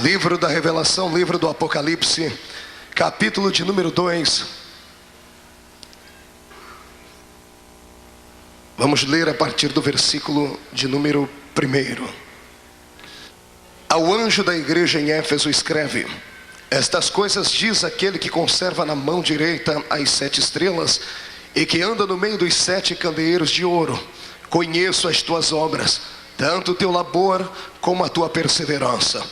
Livro da Revelação, livro do Apocalipse, capítulo de número 2. Vamos ler a partir do versículo de número 1. Ao anjo da igreja em Éfeso escreve: estas coisas diz aquele que conserva na mão direita as 7 estrelas e que anda no meio dos 7 candeeiros de ouro. Conheço as tuas obras, tanto o teu labor como a tua perseverança,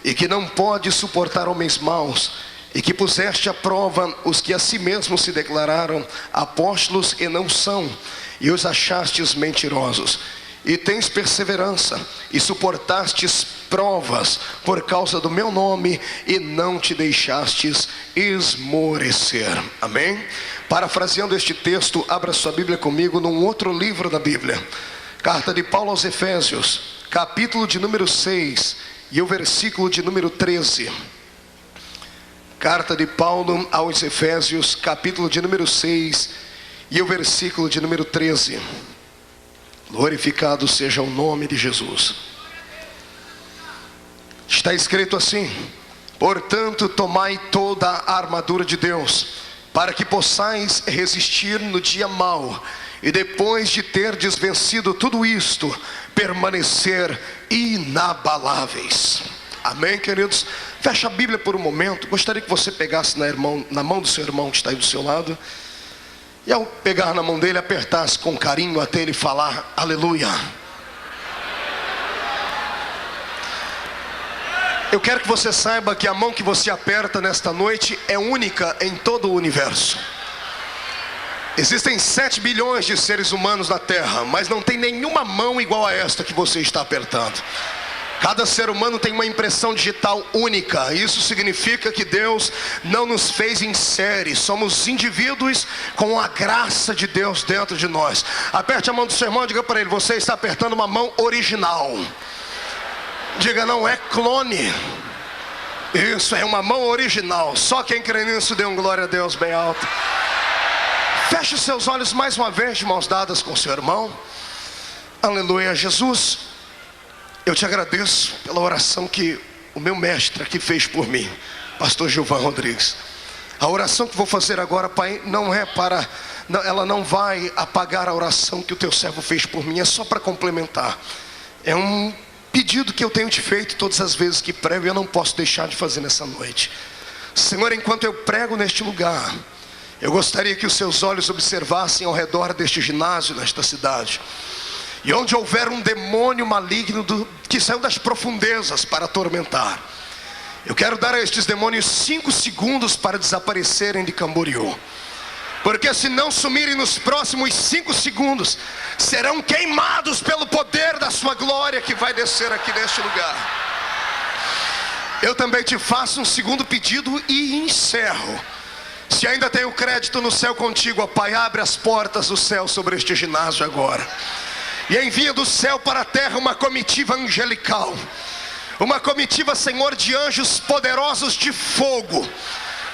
e que não podes suportar homens maus, e que puseste à prova os que a si mesmos se declararam apóstolos e não são, e os achastes mentirosos. E tens perseverança, e suportastes provas por causa do meu nome, e não te deixastes esmorecer. Amém? Parafraseando este texto, abra sua Bíblia comigo num outro livro da Bíblia. Carta de Paulo aos Efésios, capítulo de número 6 e o versículo de número 13. Carta de Paulo aos Efésios, capítulo de número 6 e o versículo de número 13. Glorificado seja o nome de Jesus. Está escrito assim: portanto, tomai toda a armadura de Deus, para que possais resistir no dia mau, e depois de terdes vencido tudo isto, permanecer inabaláveis. Amém, queridos? Fecha a Bíblia por um momento. Gostaria que você pegasse na mão do seu irmão que está aí do seu lado, e ao pegar na mão dele, apertasse com carinho até ele falar aleluia. Eu quero que você saiba que a mão que você aperta nesta noite é única em todo o universo. Existem 7 bilhões de seres humanos na Terra, mas não tem nenhuma mão igual a esta que você está apertando. Cada ser humano tem uma impressão digital única. Isso significa que Deus não nos fez em série. Somos indivíduos com a graça de Deus dentro de nós. Aperte a mão do seu irmão e diga para ele: você está apertando uma mão original. Diga: não é clone. Isso, é uma mão original. Só quem crê nisso dê um glória a Deus bem alto. Feche os seus olhos mais uma vez, de mãos dadas com seu irmão. Aleluia. Jesus, eu te agradeço pela oração que o meu mestre aqui fez por mim, pastor Gilvan Rodrigues. A oração que vou fazer agora, Pai, ela não vai apagar a oração que o teu servo fez por mim. É só para complementar. É um pedido que eu tenho te feito todas as vezes que prego, e eu não posso deixar de fazer nessa noite. Senhor, enquanto eu prego neste lugar, eu gostaria que os seus olhos observassem ao redor deste ginásio, nesta cidade, e onde houver um demônio maligno que saiu das profundezas para atormentar, eu quero dar a estes demônios 5 segundos para desaparecerem de Camboriú. Porque se não sumirem nos próximos 5 segundos, serão queimados pelo poder da sua glória que vai descer aqui neste lugar. Eu também te faço um segundo pedido e encerro. Se ainda tenho crédito no céu contigo, ó Pai, abre as portas do céu sobre este ginásio agora, e envia do céu para a terra uma comitiva angelical, uma comitiva, Senhor, de anjos poderosos de fogo.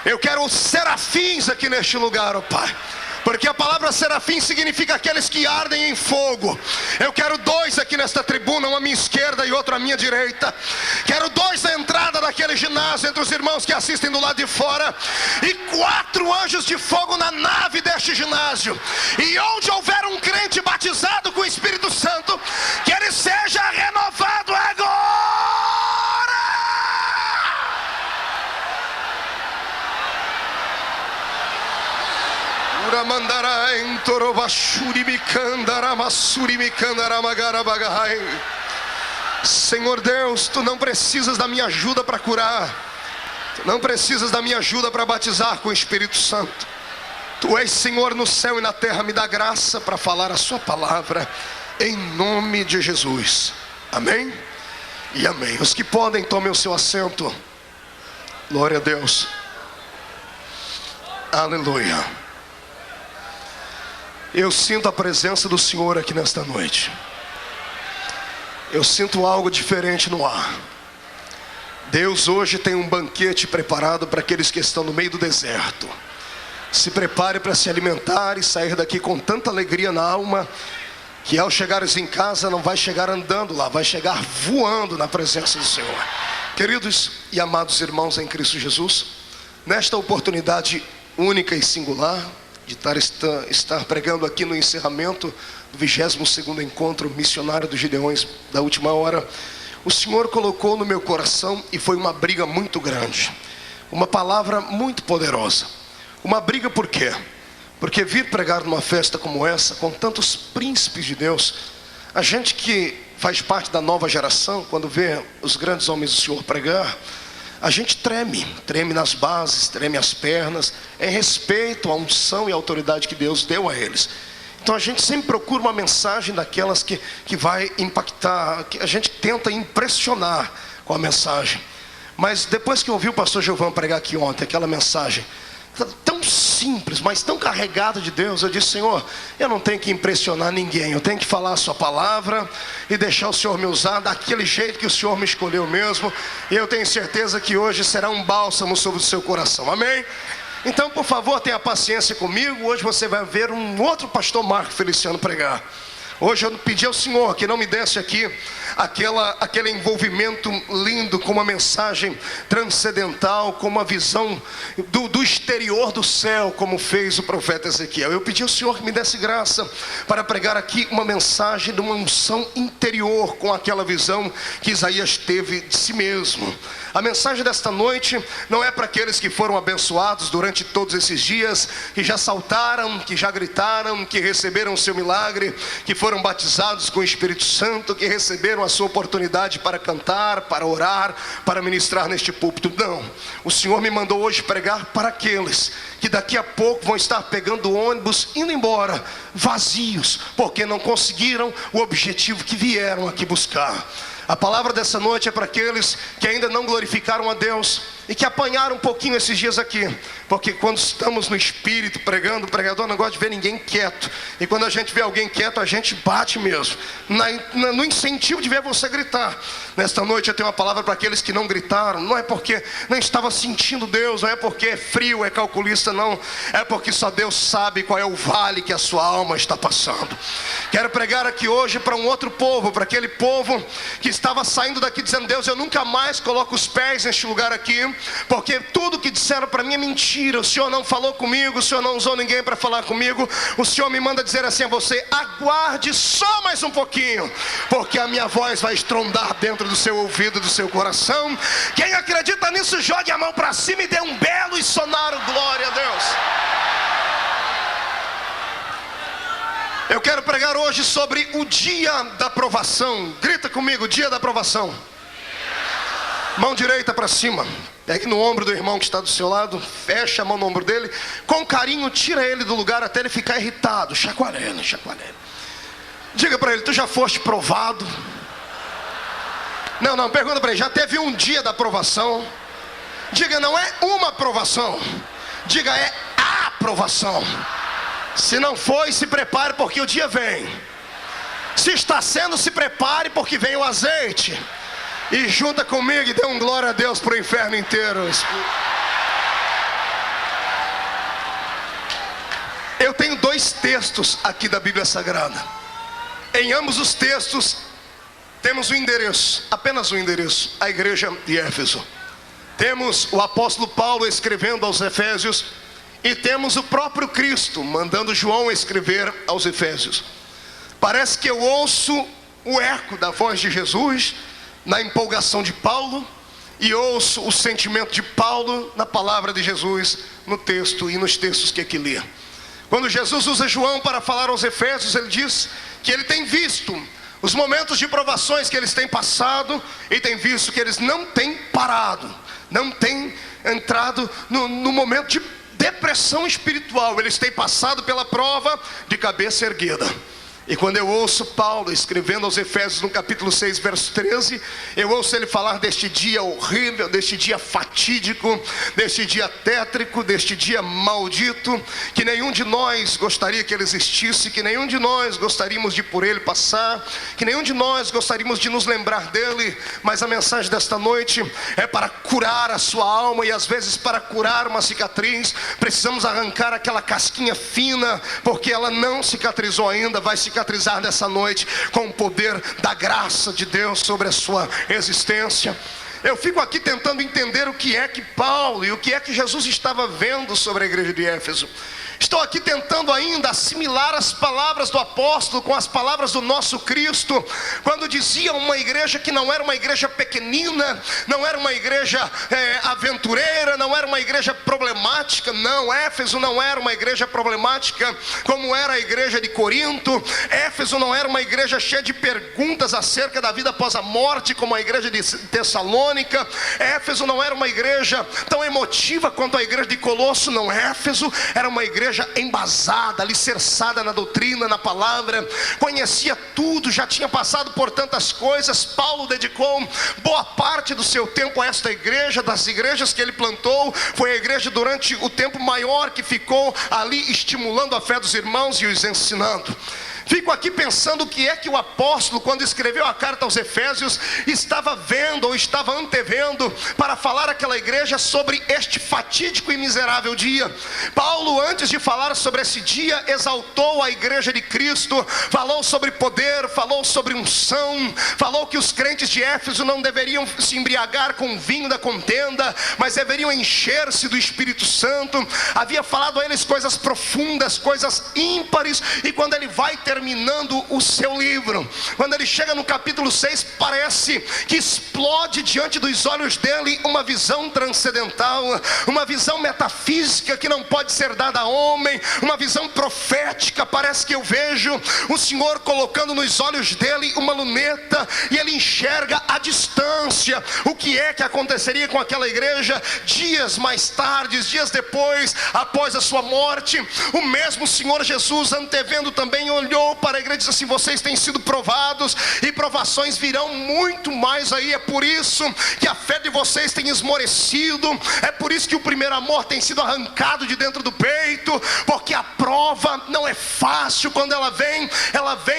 Eu quero os serafins aqui neste lugar, ó Pai, porque a palavra serafim significa aqueles que ardem em fogo. Eu quero 2 aqui nesta tribuna, um à minha esquerda e outro à minha direita. Quero 2 na entrada daquele ginásio, entre os irmãos que assistem do lado de fora, e 4 anjos de fogo na nave deste ginásio. E onde houver um crente batizado com o Espírito Santo, que ele seja renovado agora. Senhor Deus, tu não precisas da minha ajuda para curar, tu não precisas da minha ajuda para batizar com o Espírito Santo. Tu és Senhor no céu e na terra. Me dá graça para falar a sua palavra, em nome de Jesus. Amém e amém. Os que podem, tomem o seu assento. Glória a Deus. Aleluia. Eu sinto a presença do Senhor aqui nesta noite. Eu sinto algo diferente no ar. Deus hoje tem um banquete preparado para aqueles que estão no meio do deserto. Se prepare para se alimentar e sair daqui com tanta alegria na alma, que ao chegares em casa não vai chegar andando lá, vai chegar voando na presença do Senhor. Queridos e amados irmãos em Cristo Jesus, nesta oportunidade única e singular de estar pregando aqui no encerramento do 22º encontro missionário dos Gideões da última hora, o Senhor colocou no meu coração, e foi uma briga muito grande, uma palavra muito poderosa. Uma briga por quê? Porque vir pregar numa festa como essa, com tantos príncipes de Deus, a gente que faz parte da nova geração, quando vê os grandes homens do Senhor pregar, a gente treme nas bases, treme as pernas, em respeito à unção e à autoridade que Deus deu a eles. Então a gente sempre procura uma mensagem daquelas que vai impactar, que a gente tenta impressionar com a mensagem. Mas depois que eu ouvi o pastor Giovanni pregar aqui ontem, aquela mensagem tão simples, mas tão carregada de Deus, eu disse: Senhor, eu não tenho que impressionar ninguém, eu tenho que falar a sua palavra e deixar o Senhor me usar daquele jeito que o Senhor me escolheu mesmo. E eu tenho certeza que hoje será um bálsamo sobre o seu coração, amém? Então, por favor, tenha paciência comigo. Hoje você vai ver um outro pastor Marco Feliciano pregar. Hoje eu pedi ao Senhor que não me desse aqui aquele envolvimento lindo, com uma mensagem transcendental, com uma visão do exterior do céu, como fez o profeta Ezequiel. Eu pedi ao Senhor que me desse graça para pregar aqui uma mensagem de uma unção interior, com aquela visão que Isaías teve de si mesmo. A mensagem desta noite não é para aqueles que foram abençoados durante todos esses dias, que já saltaram, que já gritaram, que receberam o seu milagre, que foram batizados com o Espírito Santo, que receberam a sua oportunidade para cantar, para orar, para ministrar neste púlpito. Não, o Senhor me mandou hoje pregar para aqueles que daqui a pouco vão estar pegando o ônibus, indo embora, vazios, porque não conseguiram o objetivo que vieram aqui buscar. A palavra dessa noite é para aqueles que ainda não glorificaram a Deus e que apanharam um pouquinho esses dias aqui, porque quando estamos no Espírito pregando, o pregador não gosta de ver ninguém quieto, e quando a gente vê alguém quieto, a gente bate mesmo, no incentivo de ver você gritar. Nesta noite eu tenho uma palavra para aqueles que não gritaram. Não é porque não estava sentindo Deus, não é porque é frio, é calculista, não, é porque só Deus sabe qual é o vale que a sua alma está passando. Quero pregar aqui hoje para um outro povo, para aquele povo que estava saindo daqui dizendo: Deus, eu nunca mais coloco os pés neste lugar aqui, porque tudo que disseram para mim é mentira. O Senhor não falou comigo, o Senhor não usou ninguém para falar comigo. O Senhor me manda dizer assim a você: aguarde só mais um pouquinho, porque a minha voz vai estrondar dentro do seu ouvido, do seu coração. Quem acredita nisso, jogue a mão para cima e dê um belo e sonoro glória a Deus. Eu quero pregar hoje sobre o dia da provação. Grita comigo: dia da provação. Mão direita para cima, pegue no ombro do irmão que está do seu lado, fecha a mão no ombro dele, com carinho tira ele do lugar até ele ficar irritado, chacoalhando. Diga para ele: tu já foste provado? Não, pergunta para ele: já teve um dia da provação? Diga: não é uma provação, diga: é a provação. Se não foi, se prepare, porque o dia vem. Se está sendo, se prepare, porque vem o azeite. E junta comigo e dê um glória a Deus para o inferno inteiro. Eu tenho 2 textos aqui da Bíblia Sagrada. Em ambos os textos temos um endereço, apenas um endereço: a igreja de Éfeso. Temos o apóstolo Paulo escrevendo aos Efésios, e temos o próprio Cristo mandando João escrever aos Efésios. Parece que eu ouço o eco da voz de Jesus na empolgação de Paulo, e ouço o sentimento de Paulo na palavra de Jesus, no texto e nos textos que aqui lê. Quando Jesus usa João para falar aos Efésios, ele diz que ele tem visto os momentos de provações que eles têm passado, e tem visto que eles não têm parado, não têm entrado no momento de depressão espiritual. Eles têm passado pela prova de cabeça erguida. E quando eu ouço Paulo escrevendo aos Efésios no capítulo 6, verso 13, eu ouço ele falar deste dia horrível, deste dia fatídico, deste dia tétrico, deste dia maldito, que nenhum de nós gostaria que ele existisse, que nenhum de nós gostaríamos de por ele passar, que nenhum de nós gostaríamos de nos lembrar dele. Mas a mensagem desta noite é para curar a sua alma, e às vezes para curar uma cicatriz precisamos arrancar aquela casquinha fina, porque ela não cicatrizou ainda. Vai cicatrizar nessa noite com o poder da graça de Deus sobre a sua existência. Eu fico aqui tentando entender o que é que Paulo e o que é que Jesus estava vendo sobre a igreja de Éfeso. Estou aqui tentando ainda assimilar as palavras do apóstolo com as palavras do nosso Cristo, quando dizia uma igreja que não era uma igreja pequenina, não era uma igreja aventureira, não era uma igreja problemática. Não, Éfeso não era uma igreja problemática como era a igreja de Corinto. Éfeso não era uma igreja cheia de perguntas acerca da vida após a morte como a igreja de Tessalônica. Éfeso não era uma igreja tão emotiva quanto a igreja de Colosso. Não, Éfeso era uma igreja embasada, alicerçada na doutrina, na palavra, conhecia tudo, já tinha passado por tantas coisas. Paulo dedicou boa parte do seu tempo a esta igreja. Das igrejas que ele plantou, foi a igreja durante o tempo maior que ficou ali estimulando a fé dos irmãos e os ensinando. Fico aqui pensando o que é que o apóstolo, quando escreveu a carta aos Efésios, estava vendo ou estava antevendo para falar àquela igreja sobre este fatídico e miserável dia. Paulo, antes de falar sobre esse dia, exaltou a igreja de Cristo, falou sobre poder, falou sobre unção, falou que os crentes de Éfeso não deveriam se embriagar com o vinho da contenda, mas deveriam encher-se do Espírito Santo. Havia falado a eles coisas profundas, coisas ímpares, e quando ele vai terminando o seu livro, quando ele chega no capítulo 6, parece que explode diante dos olhos dele uma visão transcendental, uma visão metafísica que não pode ser dada a homem, uma visão profética. Parece que eu vejo o Senhor colocando nos olhos dele uma luneta, e ele enxerga à distância o que é que aconteceria com aquela igreja dias mais tarde, dias depois, após a sua morte. O mesmo Senhor Jesus, antevendo também, olhou para a igreja e disse assim: vocês têm sido provados, e provações virão muito mais aí. É por isso que a fé de vocês tem esmorecido, é por isso que o primeiro amor tem sido arrancado de dentro do peito, porque a prova não é fácil. Quando ela vem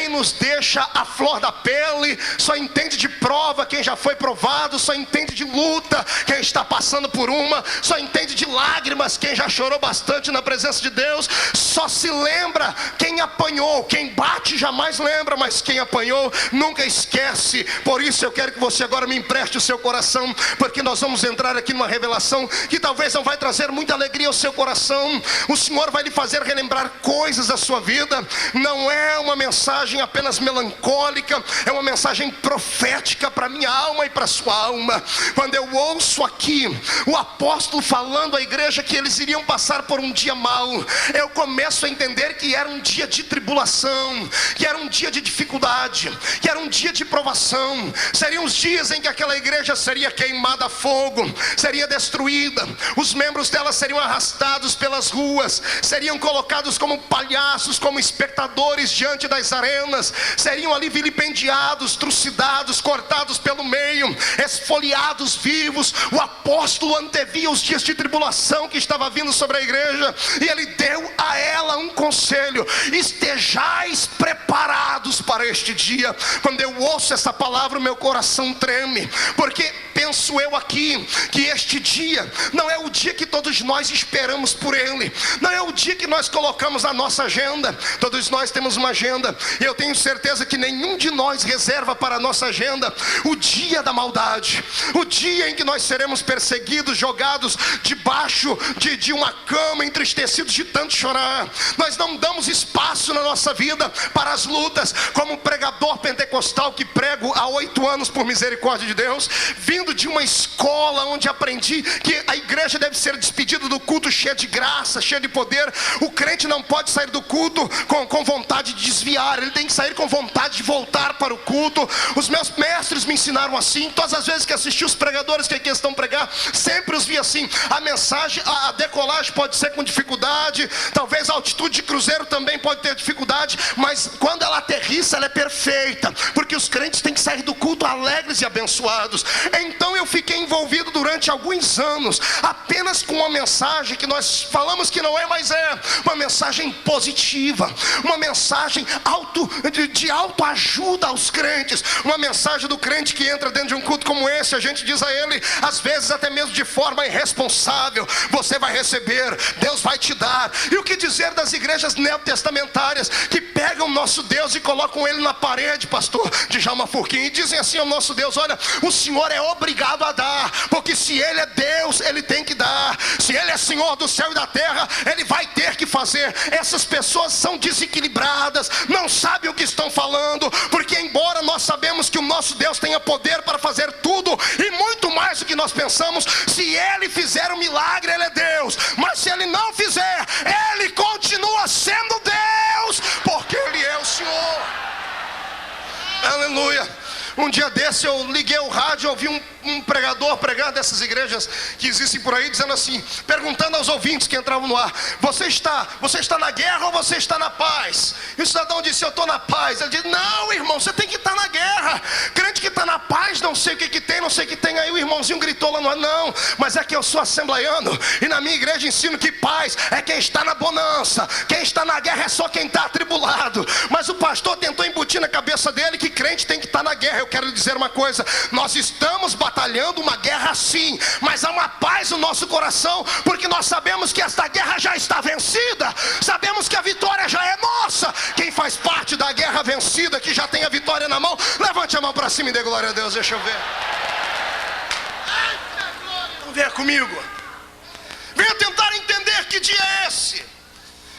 e nos deixa a flor da pele. Só entende de prova quem já foi provado, só entende de luta quem está passando por uma, só entende de lágrimas quem já chorou bastante na presença de Deus, só se lembra quem apanhou. Quem bate jamais lembra, mas quem apanhou nunca esquece. Por isso eu quero que você agora me empreste o seu coração, porque nós vamos entrar aqui numa revelação que talvez não vai trazer muita alegria ao seu coração. O Senhor vai lhe fazer relembrar coisas da sua vida. Não é uma mensagem apenas melancólica, é uma mensagem profética para a minha alma e para a sua alma. Quando eu ouço aqui o apóstolo falando à igreja que eles iriam passar por um dia mau, eu começo a entender que era um dia de tribulação, que era um dia de dificuldade, que era um dia de provação. Seriam os dias em que aquela igreja seria queimada a fogo, seria destruída, os membros dela seriam arrastados pelas ruas, seriam colocados como palhaços, como espectadores diante das arenas, seriam ali vilipendiados, trucidados, cortados pelo meio, esfoliados vivos. O apóstolo antevia os dias de tribulação que estava vindo sobre a igreja, e ele deu a ela um conselho: estejais preparados para este dia. Quando eu ouço essa palavra, o meu coração treme, porque penso eu aqui que este dia não é o dia que todos nós esperamos por ele, não é o dia que nós colocamos na nossa agenda. Todos nós temos uma agenda, e eu tenho certeza que nenhum de nós reserva para a nossa agenda o dia da maldade, o dia em que nós seremos perseguidos, jogados debaixo de uma cama, entristecidos de tanto chorar. Nós não damos espaço na nossa vida para as lutas. Como pregador pentecostal que prego há 8 anos por misericórdia de Deus, vindo de uma escola onde aprendi que a igreja deve ser despedida do culto cheia de graça, cheia de poder. O crente não pode sair do culto com vontade de desviar, ele tem que sair com vontade de voltar para o culto. Os meus mestres me ensinaram assim. Todas as vezes que assisti os pregadores que aqui estão pregar, sempre os vi assim. A mensagem, a decolagem pode ser com dificuldade, talvez a altitude de cruzeiro também pode ter dificuldade, mas quando ela aterrissa, ela é perfeita, porque os crentes têm que sair do culto alegres e abençoados. Então eu fiquei envolvido durante alguns anos apenas com uma mensagem que nós falamos que não é, mas é uma mensagem positiva, uma mensagem de autoajuda aos crentes, uma mensagem do crente que entra dentro de um culto como esse. A gente diz a ele, às vezes até mesmo de forma irresponsável: você vai receber, Deus vai te dar. E o que dizer das igrejas neotestamentárias que pegam o nosso Deus e colocam ele na parede, pastor Djalma Furquim, e dizem assim ao nosso Deus: olha, o Senhor é obrigado a dar, porque se Ele é Deus, Ele tem que dar. Se Ele é Senhor do céu e da terra, Ele vai ter que fazer. Essas pessoas são desequilibradas, não sabem o que estão falando, porque embora nós sabemos que o nosso Deus tenha poder para fazer tudo e muito mais do que nós pensamos, se Ele fizer um milagre, Ele é Deus. Mas se Ele não fizer, Ele continua sendo Deus, porque Ele é o Senhor. Aleluia. Um dia desse eu liguei o rádio e ouvi um pregador pregar dessas igrejas que existem por aí, dizendo assim, perguntando aos ouvintes que entravam no ar: você está na guerra ou você está na paz? E o cidadão disse: eu estou na paz. Ele disse: não, irmão, você tem que estar na guerra. Crente que está na paz, não sei o que tem, não sei o que tem. Aí o irmãozinho gritou lá no ar: não, mas é que eu sou assembleiano e na minha igreja ensino que paz é quem está na bonança, quem está na guerra é só quem está atribulado. Mas o pastor tentou embutir na cabeça dele que crente tem que estar na guerra. Eu quero lhe dizer uma coisa: nós estamos batalhando uma guerra sim, mas há uma paz no nosso coração, porque nós sabemos que esta guerra já está vencida, sabemos que a vitória já é nossa. Quem faz parte da guerra vencida, que já tem a vitória na mão, levante a mão para cima e dê glória a Deus. Deixa eu ver. Venha comigo, venha tentar entender que dia é esse.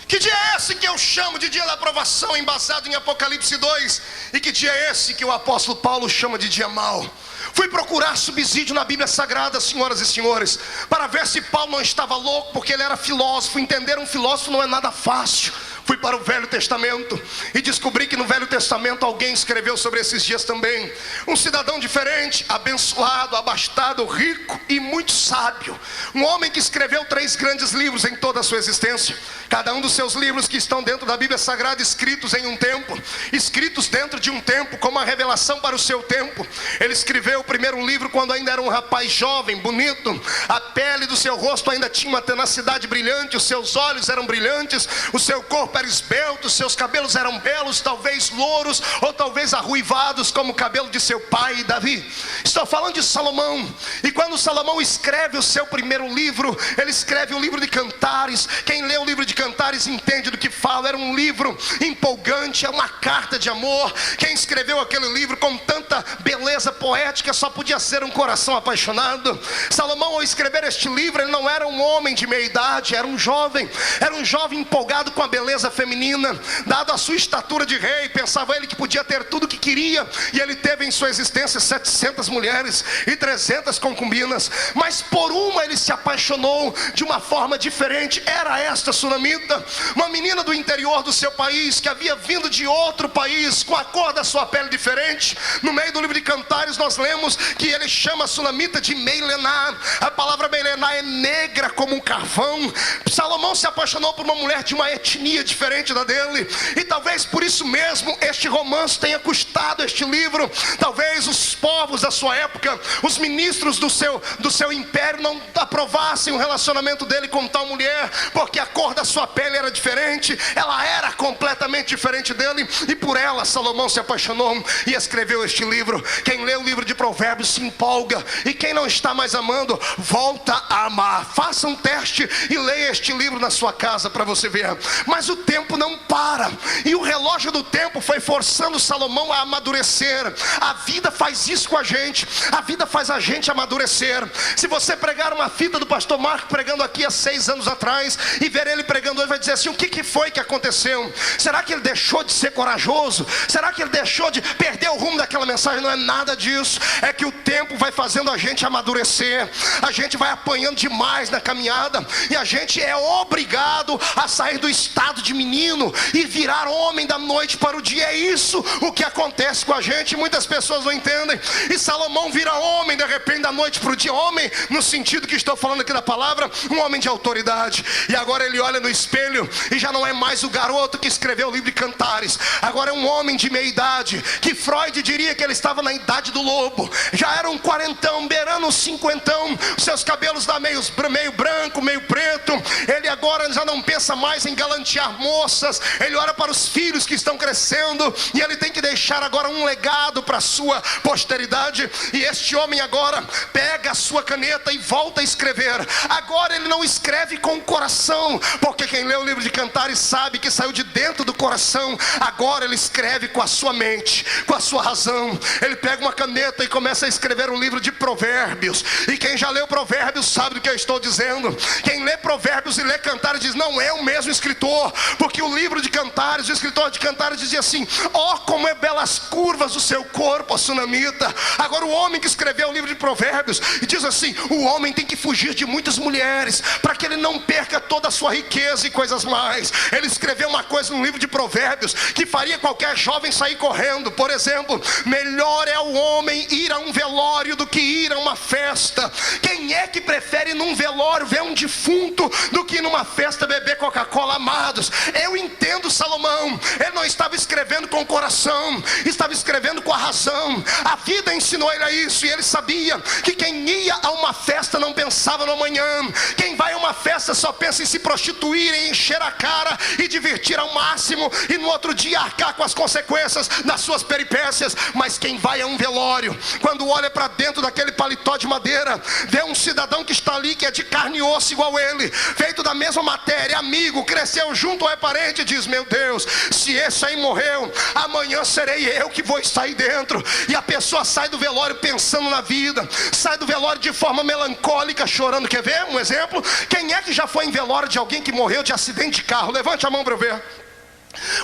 Que dia é esse que eu chamo de dia da aprovação, embasado em Apocalipse 2? E que dia é esse que o apóstolo Paulo chama de dia mau? Fui procurar subsídio na Bíblia Sagrada, senhoras e senhores, para ver se Paulo não estava louco, porque ele era filósofo. Entender um filósofo não é nada fácil. Fui para o Velho Testamento e descobri que no Velho Testamento alguém escreveu sobre esses dias também. Um cidadão diferente, abençoado, abastado, rico e muito sábio. Um homem que escreveu 3 grandes livros em toda a sua existência. Cada um dos seus livros que estão dentro da Bíblia Sagrada, escritos em um tempo, escritos dentro de um tempo, como uma revelação para o seu tempo. Ele escreveu o primeiro livro quando ainda era um rapaz jovem, bonito. A pele do seu rosto ainda tinha uma tenacidade brilhante, os seus olhos eram brilhantes, o seu corpo era esbelto, seus cabelos eram belos, talvez louros ou talvez arruivados como o cabelo de seu pai Davi. Estou falando de Salomão. E quando Salomão escreve o seu primeiro livro, ele escreve o livro de Cantares. Quem lê o livro de Cantares entende do que fala. Era um livro empolgante, é uma carta de amor. Quem escreveu aquele livro com tanta beleza poética só podia ser um coração apaixonado. Salomão, ao escrever este livro, ele não era um homem de meia idade, era um jovem empolgado com a beleza feminina. Dado a sua estatura de rei, pensava ele que podia ter tudo o que queria, e ele teve em sua existência 700 mulheres e 300 concubinas, mas por uma ele se apaixonou de uma forma diferente. Era esta sunamita, uma menina do interior do seu país, que havia vindo de outro país, com a cor da sua pele diferente. No meio do livro de Cantares nós lemos que ele chama a sunamita de Meilená. A palavra Meilená é negra como um carvão. Salomão se apaixonou por uma mulher de uma etnia diferente da dele, e talvez por isso mesmo este romance tenha custado este livro. Talvez os povos da sua época, os ministros do seu império, não aprovassem o relacionamento dele com tal mulher, porque a cor da sua pele era diferente, ela era completamente diferente dele, e por ela Salomão se apaixonou e escreveu este livro. Quem lê o livro de Provérbios se empolga, e quem não está mais amando, volta a amar. Faça um teste e leia este livro na sua casa para você ver. Mas o tempo não para, e o relógio do tempo foi forçando Salomão a amadurecer. A vida faz isso com a gente, a vida faz a gente amadurecer. Se você pregar uma fita do pastor Marco pregando aqui há 6 anos atrás, e ver ele pregando hoje, vai dizer assim: o que foi que aconteceu? Será que ele deixou de ser corajoso? Será que ele deixou de perder o rumo daquela mensagem? Não é nada disso, é que o tempo vai fazendo a gente amadurecer. A gente vai apanhando demais na caminhada, e a gente é obrigado a sair do estado de menino e virar homem da noite para o dia. É isso o que acontece com a gente. Muitas pessoas não entendem. E Salomão vira homem de repente da noite para o dia. Homem no sentido que estou falando aqui da palavra, um homem de autoridade. E agora ele olha no espelho e já não é mais o garoto que escreveu o livro de Cantares. Agora é um homem de meia idade, que Freud diria que ele estava na idade do lobo. Já era um quarentão, beirando um cinquentão. seus cabelos dá meio branco, meio preto. Ele agora já não pensa mais em galantear moças. Ele olha para os filhos que estão crescendo, e ele tem que deixar agora um legado para a sua posteridade. E este homem agora pega a sua caneta e volta a escrever. Agora ele não escreve com o coração, porque quem lê o livro de Cantares sabe que saiu de dentro do coração. Agora ele escreve com a sua mente, com a sua razão. Ele pega uma caneta e começa a escrever um livro de Provérbios. E quem já leu Provérbios sabe do que eu estou dizendo. Quem lê Provérbios e lê Cantares diz: não é o mesmo escritor, porque o livro de Cantares, o escritor de Cantares dizia assim: ó, como é belas curvas do seu corpo, ó sunamita. Agora o homem que escreveu o livro de Provérbios e diz assim: o homem tem que fugir de muitas mulheres, para que ele não perca toda a sua riqueza e coisas mais. Ele escreveu uma coisa no livro de Provérbios que faria qualquer jovem sair correndo. Por exemplo: melhor é o homem ir a um velório do que ir a uma festa. Quem é que prefere num velório ver um defunto do que numa festa beber Coca-Cola? Amados, eu entendo Salomão. Ele não estava escrevendo com o coração, estava escrevendo com a razão. A vida ensinou ele a isso, e ele sabia que quem ia a uma festa não pensava no amanhã. Quem vai a uma festa só pensa em se prostituir, em encher a cara e divertir ao máximo, e no outro dia arcar com as consequências das suas peripécias. Mas quem vai a um velório, quando olha para dentro daquele paletó de madeira, vê um cidadão que está ali, que é de carne e osso igual ele, feito da mesma matéria, amigo, cresceu junto ou é parente, diz: meu Deus, se esse aí morreu, amanhã serei eu que vou estar aí dentro. E a pessoa sai do velório pensando na vida, sai do velório de forma melancólica, chorando. Quer ver um exemplo? Quem é que já foi em velório de alguém que morreu de acidente de carro? Levante a mão para eu ver.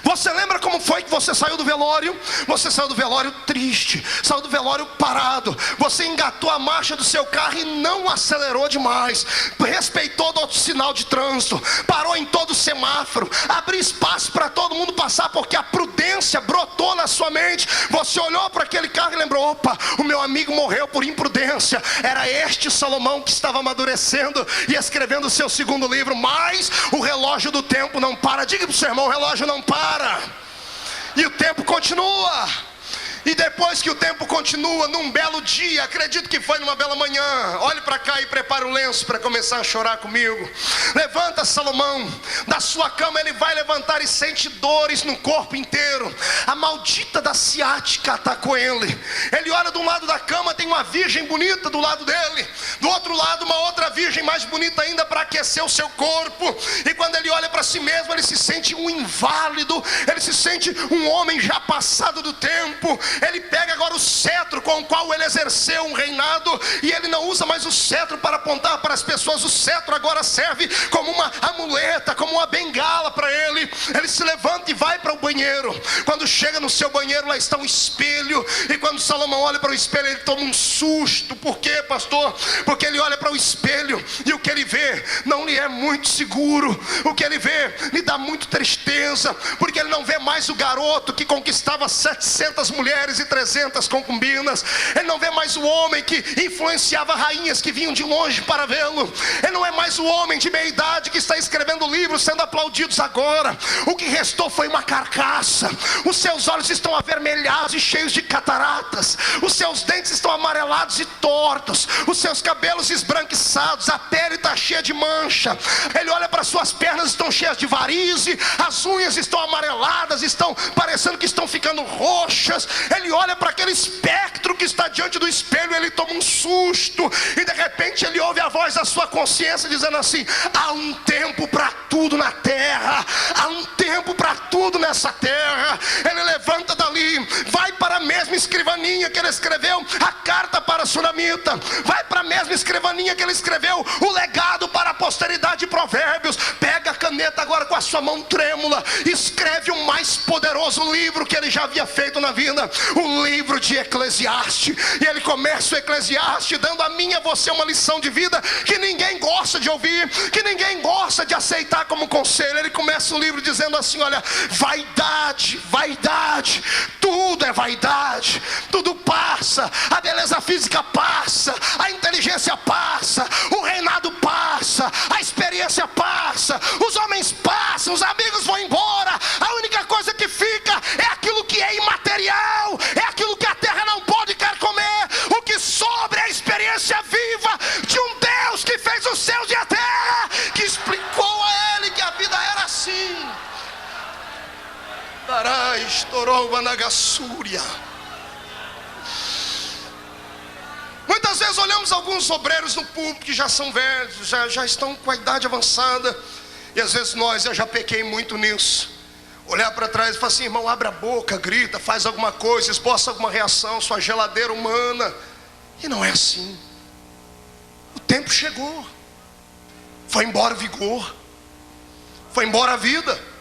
Você lembra como foi que você saiu do velório? Você saiu do velório triste, saiu do velório parado. Você engatou a marcha do seu carro e não acelerou demais, respeitou todo sinal de trânsito, parou em todo semáforo, abriu espaço para todo mundo passar, porque a prudência brotou na sua mente. Você olhou para aquele carro e lembrou: opa, o meu amigo morreu por imprudência. Era este Salomão que estava amadurecendo e escrevendo o seu segundo livro. Mas o relógio do tempo não para. Diga para o seu irmão: o relógio não para, e o tempo continua. E depois que o tempo continua, num belo dia, acredito que foi numa bela manhã, olhe para cá e prepare o lenço para começar a chorar comigo. Levanta Salomão da sua cama. Ele vai levantar e sente dores no corpo inteiro. A maldita da ciática atacou ele. Ele olha de um lado da cama, tem uma virgem bonita do lado dele, do outro lado uma outra virgem mais bonita ainda para aquecer o seu corpo. E quando ele olha para si mesmo, ele se sente um inválido, ele se sente um homem já passado do tempo. Ele pega agora o cetro com o qual ele exerceu um reinado, e ele não usa mais o cetro para apontar para as pessoas. O cetro agora serve como uma amuleta, como uma bengala para ele. Ele se levanta e vai para o banheiro. Quando chega no seu banheiro, lá está um espelho. E quando Salomão olha para o espelho, ele toma um susto. Por quê, pastor? Porque ele olha para o espelho e o que ele vê não lhe é muito seguro. O que ele vê lhe dá muito tristeza, porque ele não vê mais o garoto que conquistava 700 mulheres e 300 concubinas. Ele não vê mais o homem que influenciava rainhas que vinham de longe para vê-lo. Ele não é mais o homem de meia idade que está escrevendo livros sendo aplaudidos agora. O que restou foi uma carcaça. Os seus olhos estão avermelhados e cheios de cataratas. Os seus dentes estão amarelados e tortos. Os seus cabelos esbranquiçados. A pele está cheia de mancha. Ele olha para suas pernas, estão cheias de varize. As unhas estão amareladas, estão parecendo que estão ficando roxas. Ele olha para aquele espectro que está diante do espelho, ele toma um susto, e de repente ele ouve a voz da sua consciência dizendo assim: há um tempo para tudo na terra, há um tempo para tudo nessa terra. Ele levanta dali, vai para a mesma escrivaninha que ele escreveu a carta para a sunamita, vai para a mesma escrivaninha que ele escreveu o legado para a posteridade de Provérbios, pega a caneta agora com a sua mão trêmula, escreve o mais poderoso livro que ele já havia feito na vida, o livro de Eclesiastes. E ele começa o Eclesiastes dando a mim e a você uma lição de vida que ninguém gosta de ouvir, que ninguém gosta de aceitar como conselho. Ele começa o livro dizendo assim: olha, vaidade, vaidade, tudo é vaidade, tudo passa, a beleza física passa, a inteligência passa, o reinado passa, a experiência passa, os homens passam, os amigos vão embora, a única coisa que fica é aquilo que é imaterial, é aquilo que a terra não pode quer comer. O que sobra é a experiência viva de um Deus Carai, estourou Vanagassúria. Muitas vezes olhamos alguns obreiros no púlpito que já são velhos, já estão com a idade avançada. E às vezes eu já pequei muito nisso. Olhar para trás e falar assim: irmão, abre a boca, grita, faz alguma coisa, esboça alguma reação, sua geladeira humana. E não é assim. O tempo chegou. Foi embora o vigor. Foi embora a vida.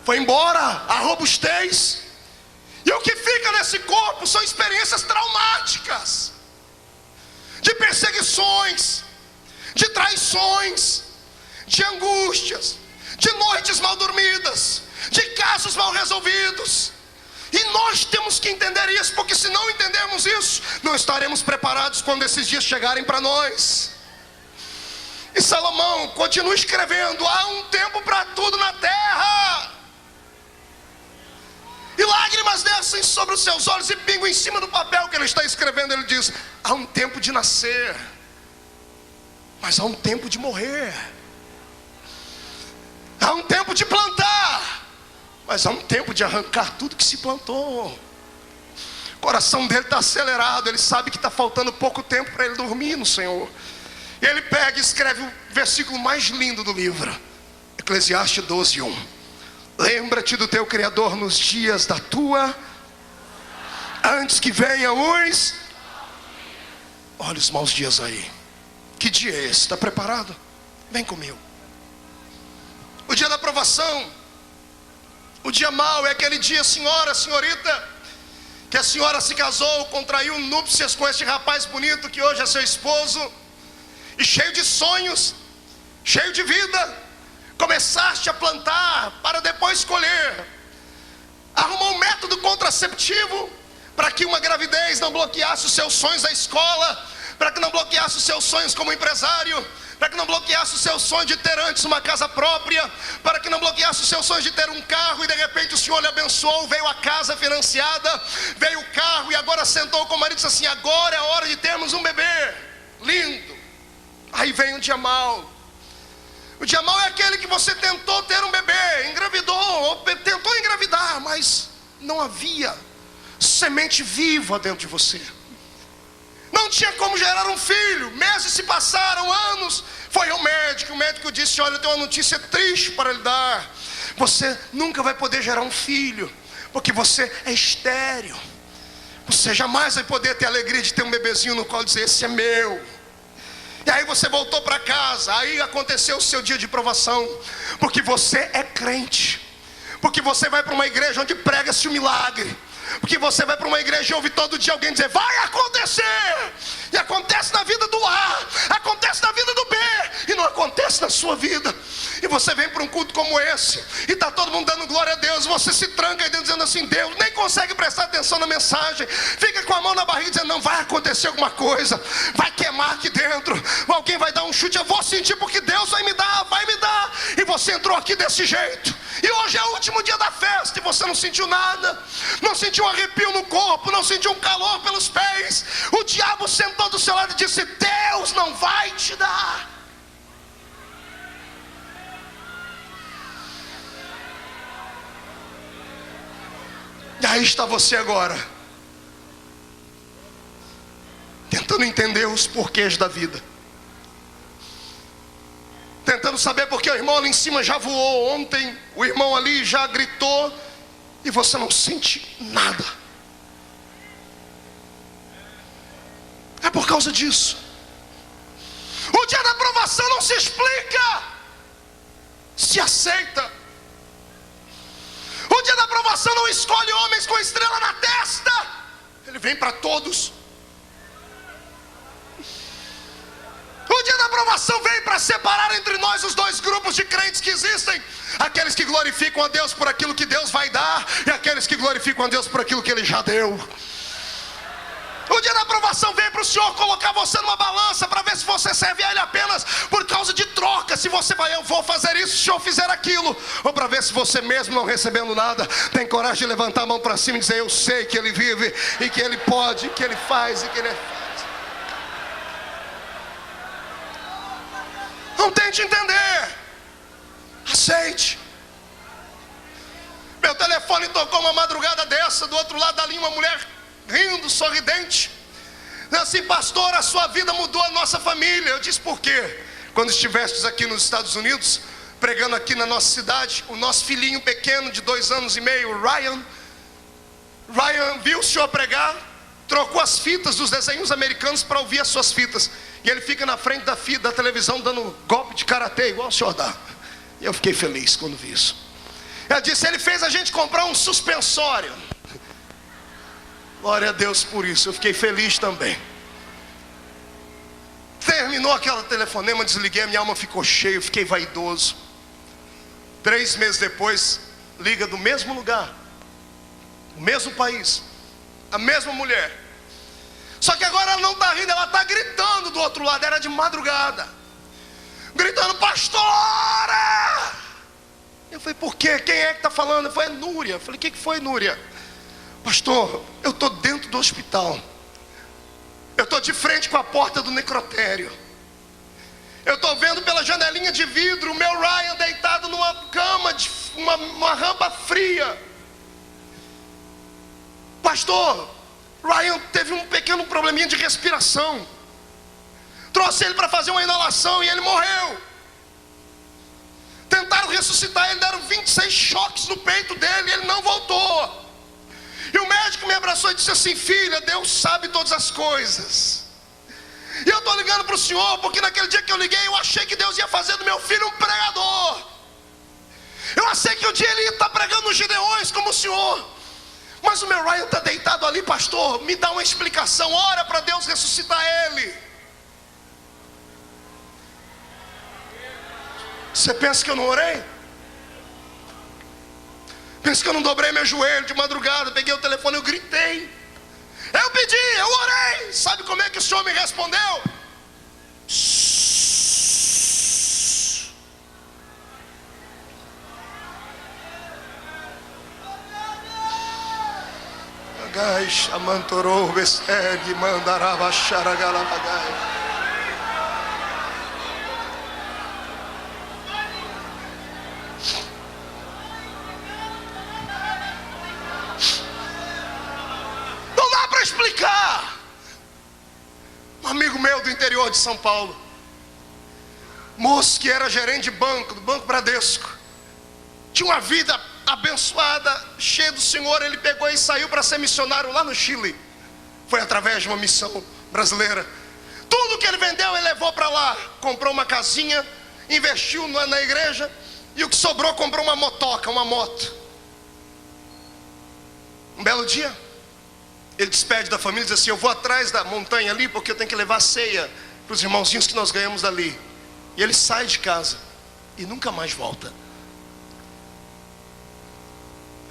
Foi embora a robustez. E o que fica nesse corpo são experiências traumáticas. De perseguições, de traições, de angústias, de noites mal dormidas, de casos mal resolvidos. E nós temos que entender isso, porque se não entendermos isso, não estaremos preparados quando esses dias chegarem para nós. E Salomão continua escrevendo: há um tempo para tudo na terra. E lágrimas descem sobre os seus olhos e pingam em cima do papel que ele está escrevendo. Ele diz: há um tempo de nascer, mas há um tempo de morrer. Há um tempo de plantar, mas há um tempo de arrancar tudo que se plantou. O coração dele está acelerado. Ele sabe que está faltando pouco tempo para ele dormir no Senhor. E ele pega e escreve o versículo mais lindo do livro, Eclesiastes 12:1. Lembra-te do teu Criador nos dias da tua, antes que venha os... Olha os maus dias aí. Que dia é esse? Está preparado? Vem comigo. O dia da aprovação. O dia mau é aquele dia, senhora, senhorita, que a senhora se casou, contraiu núpcias com este rapaz bonito que hoje é seu esposo, e cheio de sonhos, cheio de vida, começaste a plantar para depois colher. Arrumou um método contraceptivo para que uma gravidez não bloqueasse os seus sonhos da escola, para que não bloqueasse os seus sonhos como empresário, para que não bloqueasse o seu sonho de ter antes uma casa própria, para que não bloqueasse o seu sonho de ter um carro, e de repente o Senhor lhe abençoou, veio a casa financiada, veio o carro, e agora sentou com o marido e disse assim: agora é hora de termos um bebê. Lindo. Aí vem o dia mau. O dia mau é aquele que você tentou ter um bebê, engravidou, ou tentou engravidar, mas não havia semente viva dentro de você. Não tinha como gerar um filho. Meses se passaram, anos. Foi ao médico, o médico disse: olha, eu tenho uma notícia triste para lhe dar. Você nunca vai poder gerar um filho, porque você é estéril. Você jamais vai poder ter a alegria de ter um bebezinho no colo e dizer: esse é meu. E aí você voltou para casa. Aí aconteceu o seu dia de provação, porque você é crente, porque você vai para uma igreja onde prega-se o milagre, porque você vai para uma igreja e ouve todo dia alguém dizer: vai acontecer. E acontece na vida do A, acontece na vida do B, e não acontece na sua vida. E você vem para um culto como esse, e está todo mundo dando glória a Deus. Você se tranca aí dentro dizendo assim: Deus, nem consegue prestar atenção na mensagem. Fica com a mão na barriga dizendo: não, vai acontecer alguma coisa, vai queimar aqui dentro, alguém vai dar um chute, eu vou sentir porque Deus vai me dar, vai me dar. E você entrou aqui desse jeito, e hoje é o último dia da festa, e você não sentiu nada, não sentiu um arrepio no corpo, não sentiu um calor pelos pés. O diabo sentou do seu lado e disse: Deus não vai te dar. E aí está você agora, tentando entender os porquês da vida, tentando saber porque o irmão ali em cima já voou ontem, o irmão ali já gritou, e você não sente nada. É por causa disso. O dia da aprovação não se explica, se aceita. O dia da aprovação não escolhe homens com estrela na testa, ele vem para todos. O dia da aprovação vem para separar entre nós os dois grupos de crentes que existem: aqueles que glorificam a Deus por aquilo que Deus vai dar, e aqueles que glorificam a Deus por aquilo que Ele já deu. O dia da aprovação vem para o Senhor colocar você numa balança para ver se você serve a Ele apenas por causa de troca. Se você vai: eu vou fazer isso se o Senhor fizer aquilo. Ou para ver se você mesmo, não recebendo nada, tem coragem de levantar a mão para cima e dizer: eu sei que Ele vive, e que Ele pode, que Ele faz e que Ele é. Não tente entender, aceite. Meu telefone tocou uma madrugada dessa, do outro lado da linha uma mulher rindo, sorridente. Assim, pastor, a sua vida mudou a nossa família. Eu disse, por quê? Quando estivestes aqui nos Estados Unidos, pregando aqui na nossa cidade, o nosso filhinho pequeno de 2 anos e meio, Ryan viu o senhor pregar, trocou as fitas dos desenhos americanos para ouvir as suas fitas. E ele fica na frente da televisão dando golpe de karatê, igual o senhor dá. E eu fiquei feliz quando vi isso. Ela disse, ele fez a gente comprar um suspensório. Glória a Deus por isso, eu fiquei feliz também. Terminou aquela telefonema, desliguei, a minha alma ficou cheia, eu fiquei vaidoso. 3 meses depois, liga do mesmo lugar, o mesmo país, a mesma mulher. Só que agora ela não está rindo, ela está gritando do outro lado, era de madrugada. Gritando, pastora! Eu falei, por quê? Quem é que está falando? Eu falei, é Núria. Eu falei, o que foi, Núria? Pastor, eu estou dentro do hospital. Eu estou de frente com a porta do necrotério. Eu estou vendo pela janelinha de vidro o meu Ryan deitado numa cama, uma rampa fria. Pastor, Ryan teve um pequeno probleminha de respiração. Trouxe ele para fazer uma inalação e ele morreu. Tentaram ressuscitar ele, deram 26 choques no peito dele e ele não voltou. E o médico me abraçou e disse assim, filha, Deus sabe todas as coisas. E eu estou ligando para o senhor, porque naquele dia que eu liguei, eu achei que Deus ia fazer do meu filho um pregador. Eu achei que um dia ele ia estar pregando nos Gideões como o senhor. Mas o meu Ryan está deitado ali, pastor, me dá uma explicação, ora para Deus ressuscitar ele. Você pensa que eu não orei? Pensa que eu não dobrei meu joelho de madrugada, peguei o telefone, eu gritei. Eu pedi, eu orei. Sabe como é que o senhor me respondeu? Gai chamantorou besteg mandarava xaragalavagai. Explicar. Um amigo meu do interior de São Paulo, moço que era gerente de banco, do Banco Bradesco, tinha uma vida abençoada, cheia do Senhor. Ele pegou e saiu para ser missionário lá no Chile. Foi através de uma missão brasileira. Tudo que ele vendeu ele levou para lá. Comprou uma casinha, investiu na igreja, e o que sobrou comprou uma motoca, uma moto. Um belo dia ele despede da família e diz assim, eu vou atrás da montanha ali, porque eu tenho que levar ceia para os irmãozinhos que nós ganhamos dali. E ele sai de casa e nunca mais volta.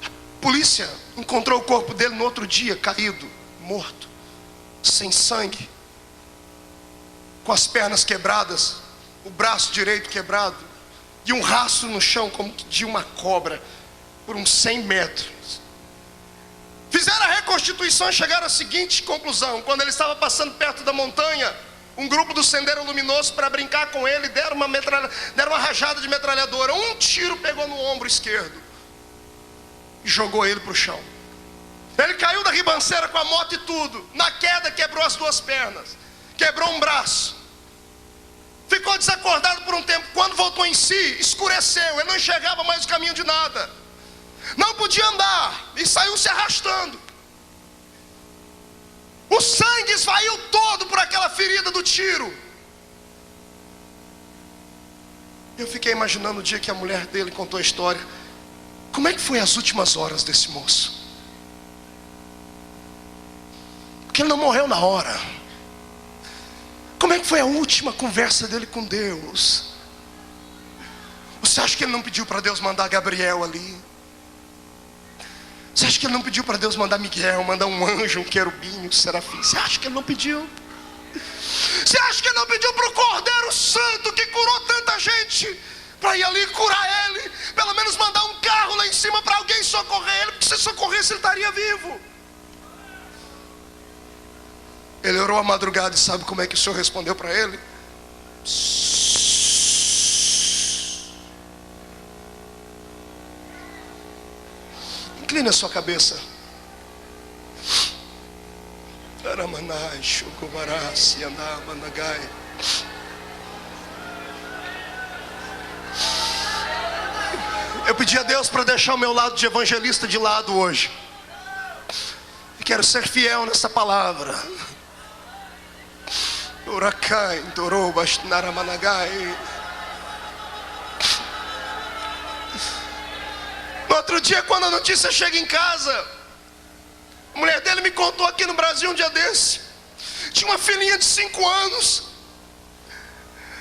A polícia encontrou o corpo dele no outro dia, caído, morto, sem sangue, com as pernas quebradas, o braço direito quebrado, e um rastro no chão como de uma cobra, por uns 100 metros. Fizeram a reconstituição e chegaram à seguinte conclusão: quando ele estava passando perto da montanha, um grupo do Sendero Luminoso, para brincar com ele, deram uma rajada de metralhadora. Um tiro pegou no ombro esquerdo e jogou ele para o chão. Ele caiu da ribanceira com a moto e tudo. Na queda quebrou as 2 pernas, quebrou um braço, ficou desacordado por um tempo. Quando voltou em si, escureceu, ele não enxergava mais o caminho de nada, não podia andar e saiu se arrastando. O sangue esvaiu todo por aquela ferida do tiro. Eu fiquei imaginando o dia que a mulher dele contou a história. Como é que foi as últimas horas desse moço? Porque ele não morreu na hora. Como é que foi a última conversa dele com Deus? Você acha que ele não pediu para Deus mandar Gabriel ali? Você acha que ele não pediu para Deus mandar Miguel, mandar um anjo, um querubim, um serafim? Você acha que ele não pediu? Você acha que ele não pediu para o Cordeiro Santo, que curou tanta gente, para ir ali curar ele? Pelo menos mandar um carro lá em cima para alguém socorrer ele, porque se socorresse ele estaria vivo. Ele orou a madrugada e sabe como é que o Senhor respondeu para ele? Incline a sua cabeça. Eu pedi a Deus para deixar o meu lado de evangelista de lado hoje. E quero ser fiel nessa palavra. No outro dia, quando a notícia chega em casa, a mulher dele me contou aqui no Brasil um dia desse. Tinha uma filhinha de 5 anos.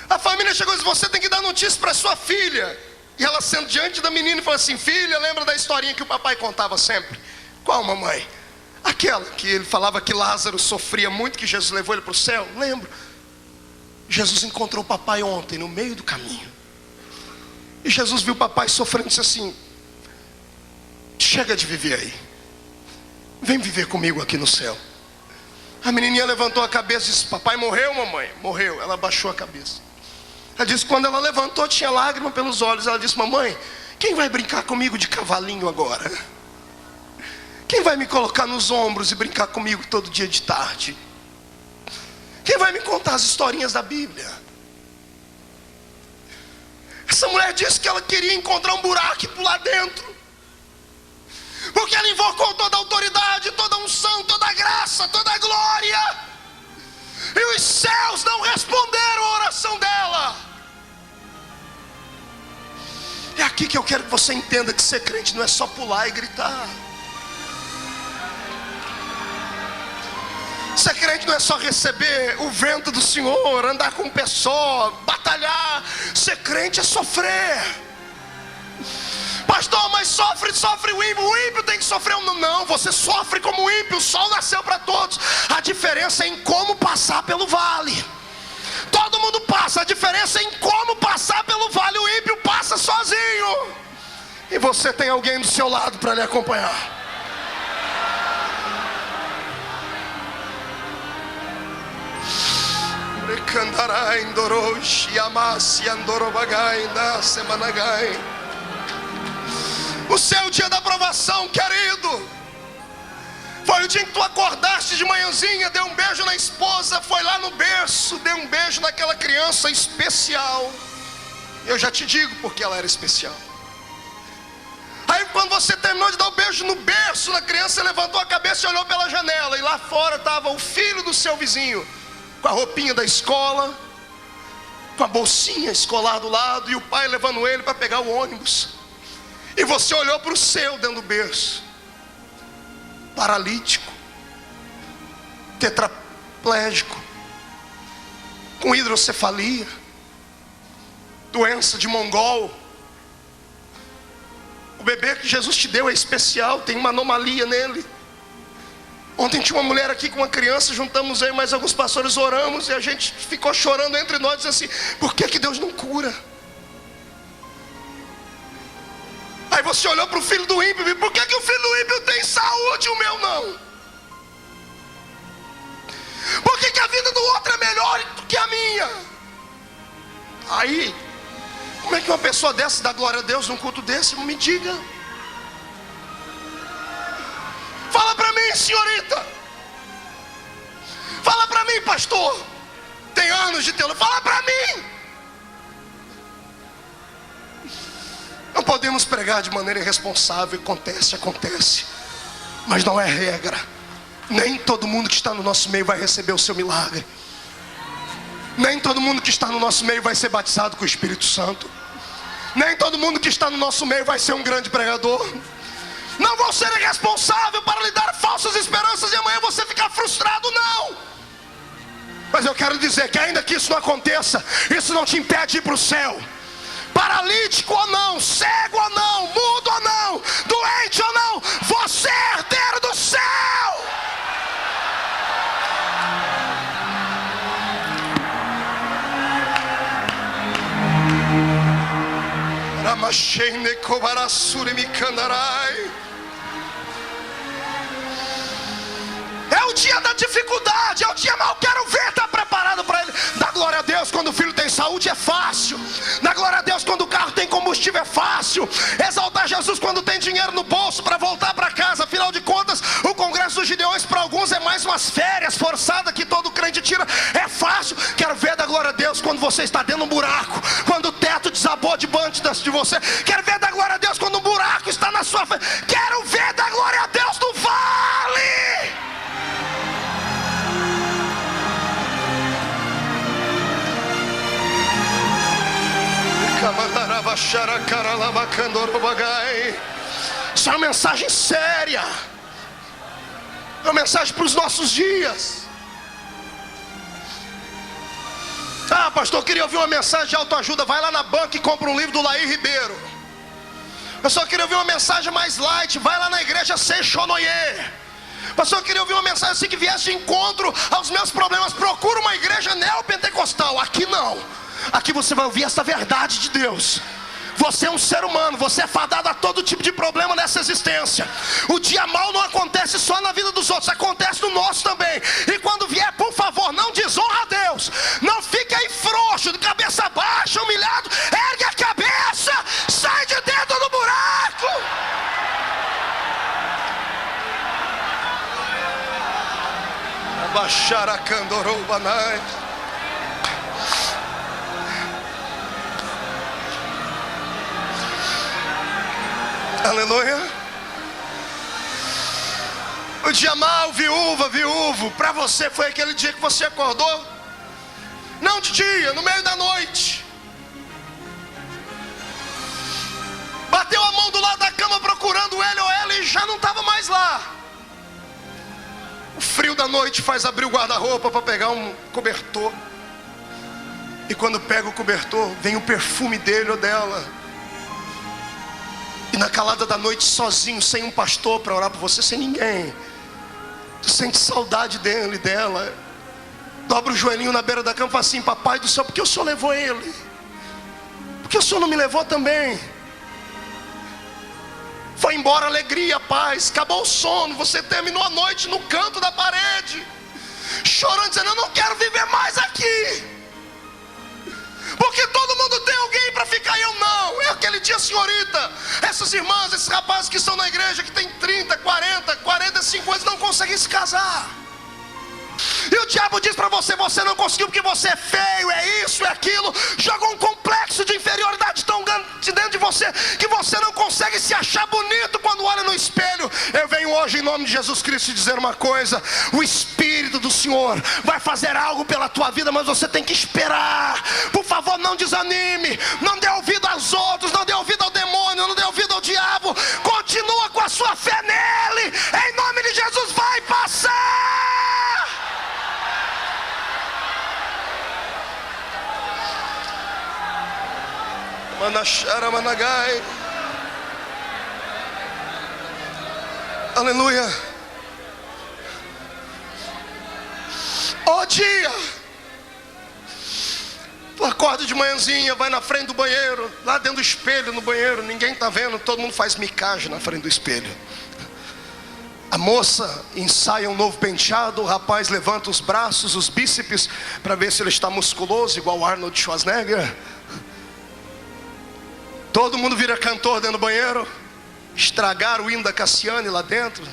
A família chegou e disse: você tem que dar notícia para sua filha. E ela sendo diante da menina e falou assim: filha, lembra da historinha que o papai contava sempre? Qual, mamãe? Aquela que ele falava que Lázaro sofria muito, que Jesus levou ele para o céu. Lembro. Jesus encontrou o papai ontem no meio do caminho. E Jesus viu o papai sofrendo e disse assim: chega de viver aí, vem viver comigo aqui no céu. A menininha levantou a cabeça e disse: papai morreu, mamãe? Morreu. Ela baixou a cabeça. Ela disse: quando ela levantou tinha lágrima pelos olhos. Ela disse: mamãe, quem vai brincar comigo de cavalinho agora? Quem vai me colocar nos ombros e brincar comigo todo dia de tarde? Quem vai me contar as historinhas da Bíblia? Essa mulher disse que ela queria encontrar um buraco e pular dentro, porque ela invocou toda a autoridade, toda a unção, toda a graça, toda a glória, e os céus não responderam a oração dela. É aqui que eu quero que você entenda que ser crente não é só pular e gritar. Ser crente não é só receber o vento do Senhor, andar com o pé só, batalhar. Ser crente é sofrer. Pastor, mas sofre o ímpio tem que sofrer. Não, você sofre como ímpio, o sol nasceu para todos. A diferença é em como passar pelo vale. Todo mundo passa, a diferença é em como passar pelo vale. O ímpio passa sozinho, e você tem alguém do seu lado para lhe acompanhar. O seu dia da aprovação, querido, foi o dia em que tu acordaste de manhãzinha, deu um beijo na esposa, foi lá no berço, deu um beijo naquela criança especial. Eu já te digo porque ela era especial. Aí quando você terminou de dar o beijo no berço na criança, levantou a cabeça e olhou pela janela, e lá fora estava o filho do seu vizinho, com a roupinha da escola, com a bolsinha escolar do lado, e o pai levando ele para pegar o ônibus. E você olhou para o seu dentro do berço, paralítico, tetraplégico, com hidrocefalia, doença de mongol. O bebê que Jesus te deu é especial, tem uma anomalia nele. Ontem tinha uma mulher aqui com uma criança, juntamos aí mais alguns pastores, oramos, e a gente ficou chorando entre nós, dizendo assim: por que Deus não cura? Aí você olhou para o filho do ímpio: por que o filho do ímpio tem saúde e o meu não? Por que a vida do outro é melhor do que a minha? Aí, como é que uma pessoa dessa dá glória a Deus num culto desse? Me diga. Fala para mim, senhorita. Fala para mim, pastor. Tem anos de teologia. Fala para mim. Não podemos pregar de maneira irresponsável. Acontece. Mas não é regra. Nem todo mundo que está no nosso meio vai receber o seu milagre. Nem todo mundo que está no nosso meio vai ser batizado com o Espírito Santo. Nem todo mundo que está no nosso meio vai ser um grande pregador. Não vou ser irresponsável para lhe dar falsas esperanças e amanhã você ficar frustrado, não. Mas eu quero dizer que ainda que isso não aconteça, isso não te impede de ir para o céu. Paralítico ou não, cego ou não, mudo ou não, doente ou não, você é herdeiro do céu. É o dia da dificuldade, é o dia mal quero ver, está preparado para ele dar glória a Deus quando o filho tem saúde é fácil. Dar glória a Deus quando o carro tem combustível é fácil. Exaltar Jesus quando tem dinheiro no bolso para voltar para casa. Afinal de contas, o Congresso dos Gideões para alguns é mais umas férias forçadas que todo crente tira. É fácil. Quero ver dar glória a Deus quando você está dentro de um buraco, quando o teto desabou diante de você. Quero ver dar glória a Deus quando um buraco está na sua frente. Quero ver dar glória a Deus no vale. Isso é uma mensagem séria. É uma mensagem para os nossos dias. Ah, pastor, eu queria ouvir uma mensagem de autoajuda. Vai lá na banca e compra um livro do Laí Ribeiro. Pastor, eu queria ouvir uma mensagem mais light. Vai lá na igreja Seixonoye. Pastor, eu queria ouvir uma mensagem assim que viesse de encontro aos meus problemas. Procura uma igreja neopentecostal. Aqui não. Aqui você vai ouvir essa verdade de Deus. Você é um ser humano, você é fadado a todo tipo de problema nessa existência. O dia mal não acontece só na vida dos outros, acontece no nosso também. E quando vier, por favor, não desonra a Deus. Não fique aí frouxo, de cabeça baixa, humilhado. Ergue a cabeça, sai de dentro do buraco. Abaixar a candorobanai. Aleluia. O dia mal, viúvo, para você foi aquele dia que você acordou, não de dia, no meio da noite, bateu a mão do lado da cama procurando ele ou ela e já não estava mais lá. O frio da noite faz abrir o guarda-roupa para pegar um cobertor, e quando pega o cobertor vem o perfume dele ou dela. E na calada da noite, sozinho, sem um pastor para orar por você, sem ninguém, tu sente saudade dele, dela. Dobra o joelhinho na beira da cama e fala assim: papai do céu, por que o senhor levou ele? Por que o senhor não me levou também? Foi embora a alegria, a paz, acabou o sono. Você terminou a noite no canto da parede, chorando, dizendo: eu não quero viver mais aqui, porque todo mundo tem alguém para ficar e eu não. É aquele dia, senhorita, essas irmãs, esses rapazes que estão na igreja, que tem 30, 40, 45 anos, não conseguem se casar. E o diabo diz para você: você não conseguiu porque você é feio, é isso, é aquilo. Jogou um complexo de inferioridade tão grande dentro de você, que você não consegue se achar bonito quando olha no espelho. Eu venho hoje em nome de Jesus Cristo te dizer uma coisa: o Espírito do Senhor vai fazer algo pela tua vida, mas você tem que esperar. Por favor, não desanime, não dê ouvido aos outros, não dê ouvido ao demônio, não dê ouvido ao diabo. Continua com a sua fé nele, em nome de Jesus. Vai passar. Manachara Managai. Aleluia. Ó dia, tu acorda de manhãzinha, vai na frente do banheiro, lá dentro do espelho, no banheiro, ninguém está vendo, todo mundo faz micagem na frente do espelho. A moça ensaia um novo penteado, o rapaz levanta os braços, os bíceps, para ver se ele está musculoso, igual Arnold Schwarzenegger. Todo mundo vira cantor dentro do banheiro. Estragaram o hino da Cassiane lá dentro.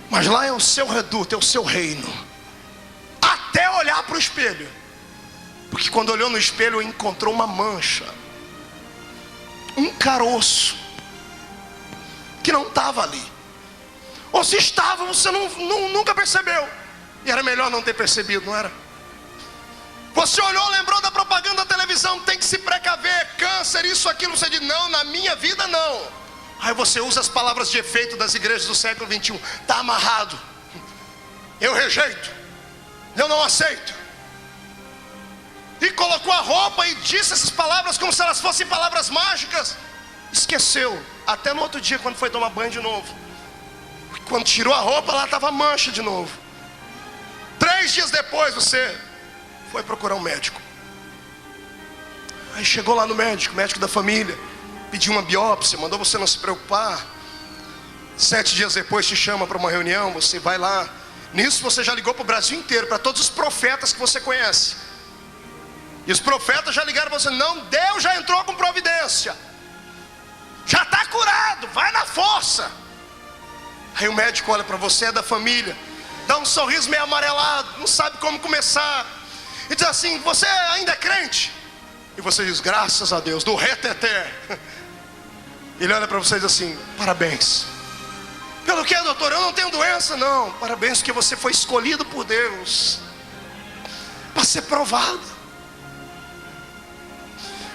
Mas lá é o seu reduto, é o seu reino. Até olhar para o espelho. Porque quando olhou no espelho, encontrou uma mancha, um caroço, que não estava ali. Ou se estava, você nunca percebeu. E era melhor não ter percebido, não era? Você olhou, lembrou da propaganda da televisão: tem que se precaver, câncer, isso, aquilo. Você diz: não, na minha vida não. Aí você usa as palavras de efeito das igrejas do século 21. Está amarrado, eu rejeito, eu não aceito. E colocou a roupa e disse essas palavras como se elas fossem palavras mágicas. Esqueceu, até no outro dia quando foi tomar banho de novo. Quando tirou a roupa, lá estava mancha de novo. 3 dias depois você foi procurar um médico. Aí chegou lá no médico da família, pediu uma biópsia, mandou você não se preocupar. 7 dias depois te chama para uma reunião, você vai lá. Nisso você já ligou para o Brasil inteiro, para todos os profetas que você conhece. E os profetas já ligaram para você: não, Deus já entrou com providência, já está curado, vai na força. Aí o médico olha para você, é da família, dá um sorriso meio amarelado, não sabe como começar, e diz assim: você ainda é crente? E você diz: graças a Deus, do reteté. Ele olha para você e diz assim: parabéns. Pelo que, doutor? Eu não tenho doença. Não, parabéns, porque você foi escolhido por Deus para ser provado.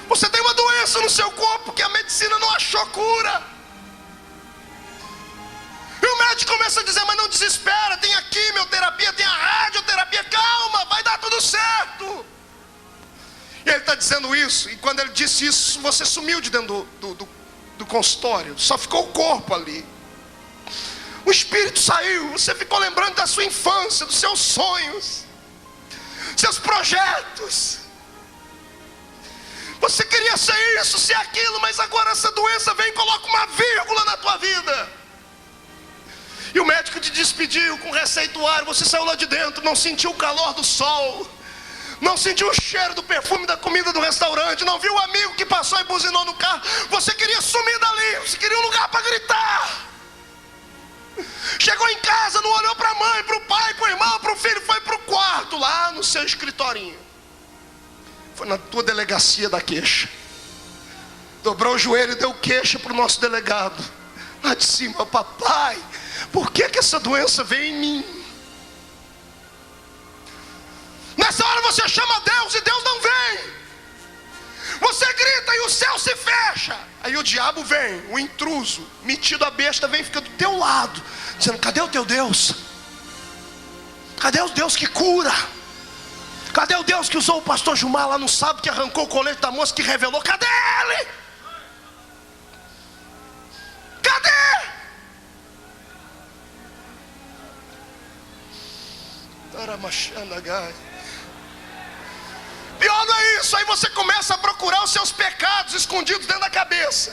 Você tem uma doença no seu corpo que a medicina não achou cura. E o médico começa a dizer: mas não desespera, tem a quimioterapia, tem a radioterapia, calma, vai dar tudo certo. E ele está dizendo isso, e quando ele disse isso, você sumiu de dentro do consultório, só ficou o corpo ali. O espírito saiu, você ficou lembrando da sua infância, dos seus sonhos, seus projetos. Você queria ser isso, ser aquilo, mas agora essa doença vem e coloca uma vírgula na tua vida. E o médico te despediu com receituário, você saiu lá de dentro, não sentiu o calor do sol, não sentiu o cheiro do perfume da comida do restaurante, não viu o amigo que passou e buzinou no carro. Você queria sumir dali, você queria um lugar para gritar. Chegou em casa, não olhou para a mãe, para o pai, para o irmão, para o filho, foi para o quarto, lá no seu escritorinho. Foi na tua delegacia da queixa. Dobrou o joelho e deu queixa para o nosso delegado. Lá de cima: papai, por que essa doença veio em mim? Nessa hora você chama Deus e Deus não vem. Você grita e o céu se fecha. Aí o diabo vem, o intruso, metido a besta, vem e fica do teu lado, dizendo: cadê o teu Deus? Cadê o Deus que cura? Cadê o Deus que usou o pastor Gilmar lá no sábado, que arrancou o colete da moça, que revelou? Cadê ele? Cadê? Pior não é isso. Aí você começa a procurar os seus pecados escondidos dentro da cabeça.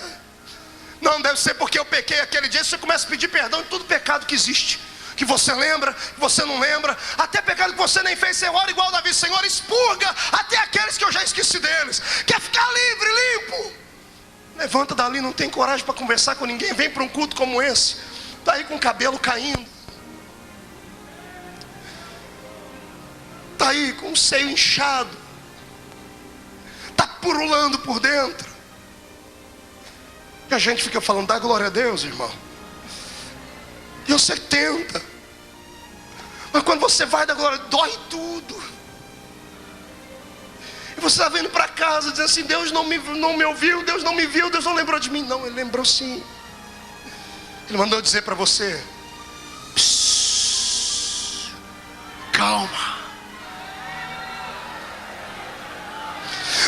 Não, deve ser porque eu pequei aquele dia. Você começa a pedir perdão de todo pecado que existe, que você lembra, que você não lembra, até pecado que você nem fez. Você ora igual Davi: Senhor, expurga até aqueles que eu já esqueci deles. Quer ficar livre, limpo? Levanta dali, não tem coragem para conversar com ninguém. Vem para um culto como esse, está aí com o cabelo caindo, está aí com o seio inchado, está purulando por dentro. E a gente fica falando: dá glória a Deus, irmão. E você tenta, mas quando você vai dar glória, dói tudo. E você está vindo para casa dizendo assim: Deus não me ouviu, Deus não me viu, Deus não lembrou de mim. Não, Ele lembrou sim. Ele mandou dizer para você: calma.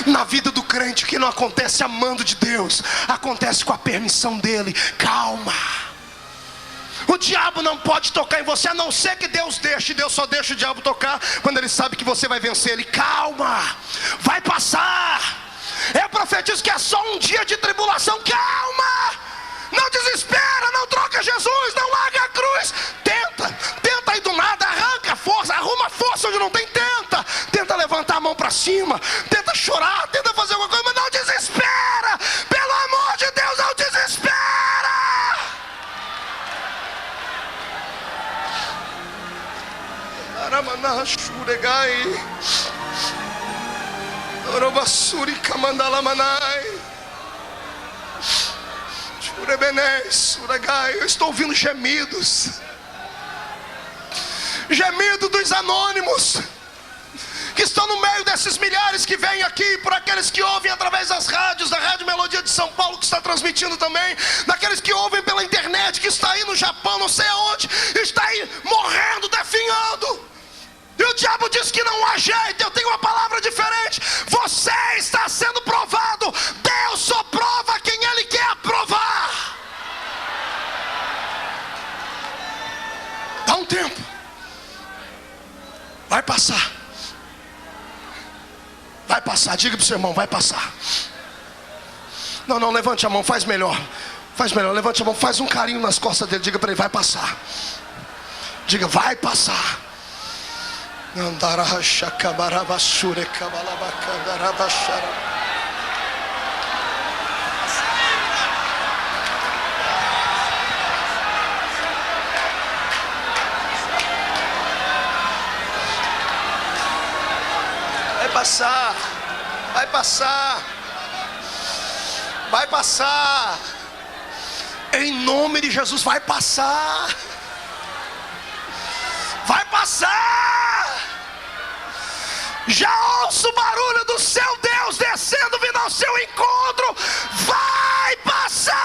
Na vida do crente, o que não acontece amando de Deus, acontece com a permissão dele. Calma. O diabo não pode tocar em você, a não ser que Deus deixe. Deus só deixa o diabo tocar quando ele sabe que você vai vencer ele. Calma, vai passar. Eu profetizo que é só um dia de tribulação. Calma, não desespera, não troca Jesus, não larga a cruz. Tenta aí do nada, arranca força, arruma força onde não tem. Tenta levantar a mão para cima, tenta chorar, tenta fazer alguma coisa, mas não desespera. Pelo amor de Deus, não desespera. Eu estou ouvindo gemidos. Gemido dos anônimos que estão no meio desses milhares que vêm aqui, por aqueles que ouvem através das rádios, da Rádio Melodia de São Paulo, que está transmitindo também, daqueles que ouvem pela internet, que está aí no Japão, não sei aonde, está aí morrendo, definhando. E o diabo diz que não há jeito. Eu tenho uma palavra diferente: você está sendo provado. Deus só prova quem Ele quer aprovar. Dá um tempo, vai passar. Vai passar, diga para o seu irmão: vai passar. Não, levante a mão, faz melhor. Levante a mão, faz um carinho nas costas dele, diga para ele: vai passar. Diga: vai passar. Andarasha kabarabashure kabalabakandarabashara. Vai passar, vai passar, vai passar. Em nome de Jesus, vai passar. Vai passar. Já ouço o barulho do seu Deus descendo, vindo ao seu encontro. Vai passar.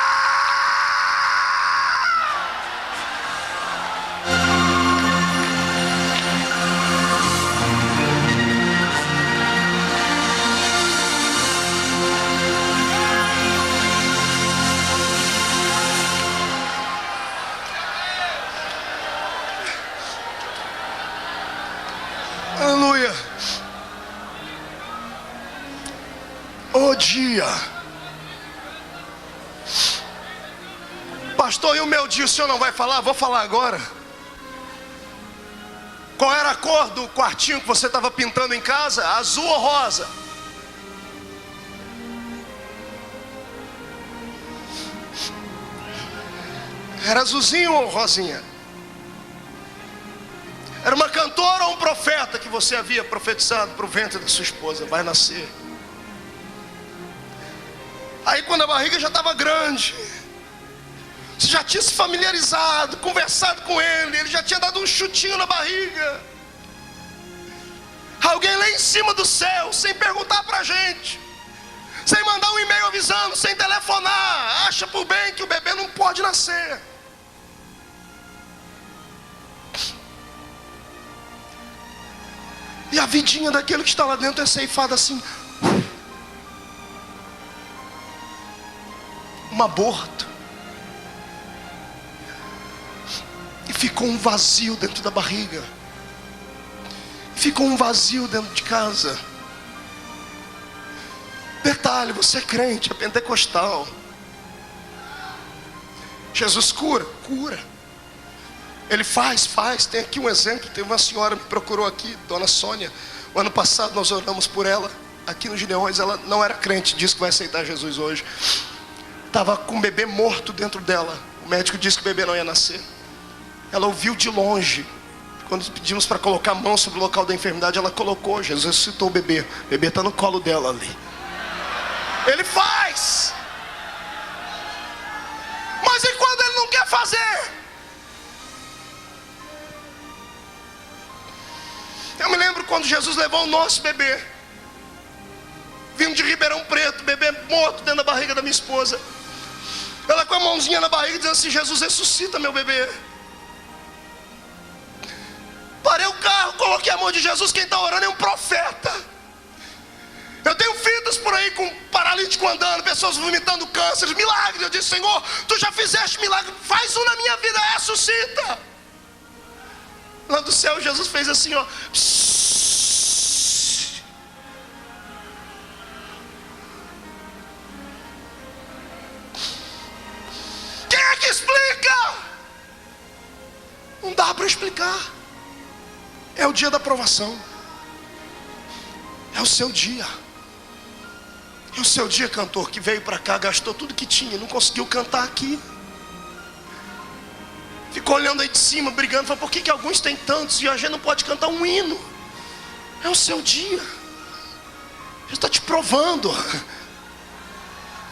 Aleluia. O dia. Pastor, e o meu dia o senhor não vai falar? Vou falar agora. Qual era a cor do quartinho que você estava pintando em casa? Azul ou rosa? Era azulzinho ou rosinha? Era uma cantora ou um profeta que você havia profetizado para o ventre da sua esposa? Vai nascer. Aí quando a barriga já estava grande, você já tinha se familiarizado, conversado com ele já tinha dado um chutinho na barriga. Alguém lá em cima do céu, sem perguntar para a gente, sem mandar um e-mail avisando, sem telefonar, acha por bem que o bebê não pode nascer. E a vidinha daquele que está lá dentro é ceifada assim. Um aborto. E ficou um vazio dentro da barriga. Ficou um vazio dentro de casa. Detalhe, você é crente, é pentecostal. Jesus cura, cura. Ele faz. Tem aqui um exemplo. Tem uma senhora que me procurou aqui, Dona Sônia. O ano passado nós oramos por ela. Aqui no Gideões, ela não era crente. Disse que vai aceitar Jesus hoje. Estava com um bebê morto dentro dela. O médico disse que o bebê não ia nascer. Ela ouviu de longe. Quando pedimos para colocar a mão sobre o local da enfermidade, ela colocou. Jesus ressuscitou o bebê. O bebê está no colo dela ali. Ele faz. Mas e quando ele não quer fazer? Eu me lembro quando Jesus levou o nosso bebê, vindo de Ribeirão Preto, bebê morto dentro da barriga da minha esposa. Ela com a mãozinha na barriga dizendo assim: Jesus, ressuscita meu bebê. Parei o carro, coloquei a mão de Jesus. Quem está orando é um profeta. Eu tenho vidas por aí com paralítico andando, pessoas vomitando câncer, milagres. Eu disse: Senhor, tu já fizeste milagre, faz um na minha vida, ressuscita. Lá do céu Jesus fez assim, ó. Quem é que explica? Não dá para explicar. É o dia da aprovação. É o seu dia. É o seu dia, cantor, que veio para cá, gastou tudo que tinha, não conseguiu cantar aqui. Ficou olhando aí de cima, brigando. Falou: por que alguns têm tantos e a gente não pode cantar um hino? É o seu dia. Ele está te provando.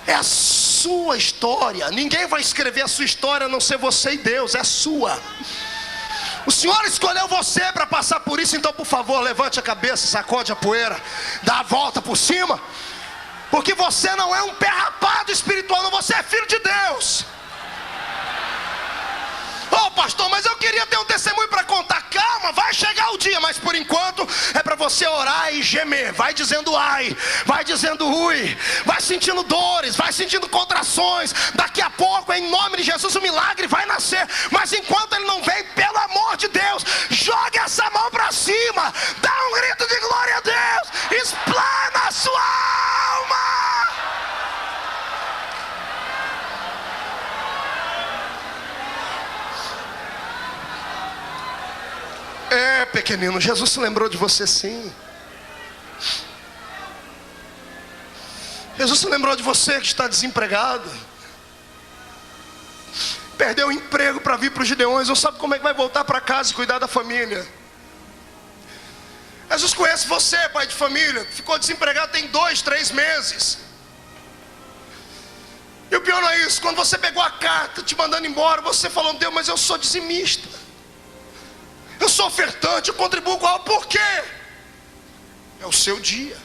É a sua história. Ninguém vai escrever a sua história a não ser você e Deus. É a sua. O Senhor escolheu você para passar por isso. Então, por favor, levante a cabeça, sacode a poeira, dá a volta por cima. Porque você não é um pé rapado espiritual, não. Você é filho de Deus. Oh, pastor, mas eu queria ter um testemunho para contar. Calma, vai chegar o dia. Mas por enquanto é para você orar e gemer. Vai dizendo ai, vai dizendo ui, vai sentindo dores, vai sentindo contrações. Daqui a pouco, em nome de Jesus, o milagre vai nascer. Mas enquanto ele não vem, pelo amor de Deus, jogue essa mão para cima, dá um grito de glória a Deus, explana a sua alma. É, pequenino, Jesus se lembrou de você sim. Jesus se lembrou de você que está desempregado, perdeu o emprego para vir para os Gideões, não sabe como é que vai voltar para casa e cuidar da família. Jesus conhece você, pai de família, ficou desempregado tem 2, 3 meses. E o pior não é isso, quando você pegou a carta te mandando embora, você falou: Deus, mas eu sou dizimista, eu sou ofertante, eu contribuo com algo. Por quê? É o seu dia.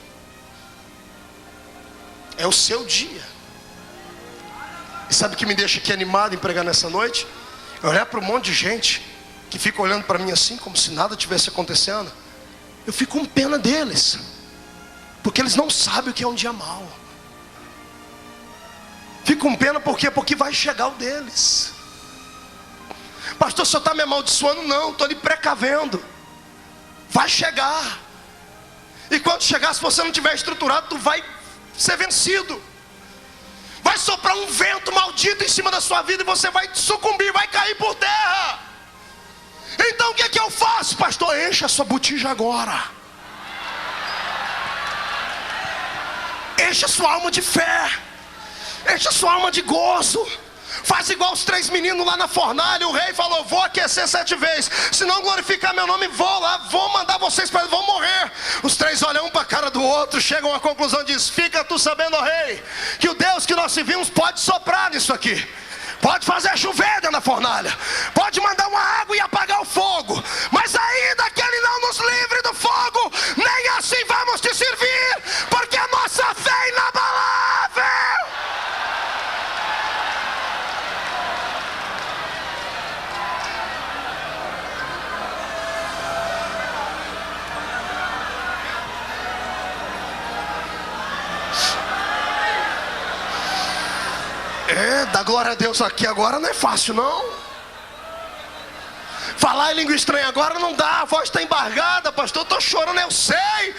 É o seu dia. E sabe o que me deixa aqui animado em pregar nessa noite? Eu olhar para um monte de gente que fica olhando para mim assim, como se nada tivesse acontecendo. Eu fico com pena deles, porque eles não sabem o que é um dia mau. Fico com pena porque vai chegar o deles. Pastor, o senhor está me amaldiçoando? Não, estou lhe precavendo. Vai chegar. E quando chegar, se você não tiver estruturado, tu vai ser vencido. Vai soprar um vento maldito em cima da sua vida e você vai sucumbir, vai cair por terra. Então o que é que eu faço, pastor? Encha a sua botija agora. Encha a sua alma de fé. Encha a sua alma de gozo. Faz igual os 3 meninos lá na fornalha. O rei falou: vou aquecer 7 vezes, se não glorificar meu nome, vou lá, vou mandar vocês para, vão morrer. Os 3 olham um para a cara do outro, chegam à conclusão e dizem: fica tu sabendo, ó rei, que o Deus que nós servimos pode soprar nisso aqui, pode fazer chover dentro da fornalha, pode mandar uma água e apagar o fogo, mas ainda que Ele não nos livre do fogo, nem assim vamos te servir, porque a nossa fé é inabalável. Dar glória a Deus aqui agora não é fácil não. Falar em língua estranha agora não dá, a voz está embargada. Pastor, eu estou chorando, eu sei.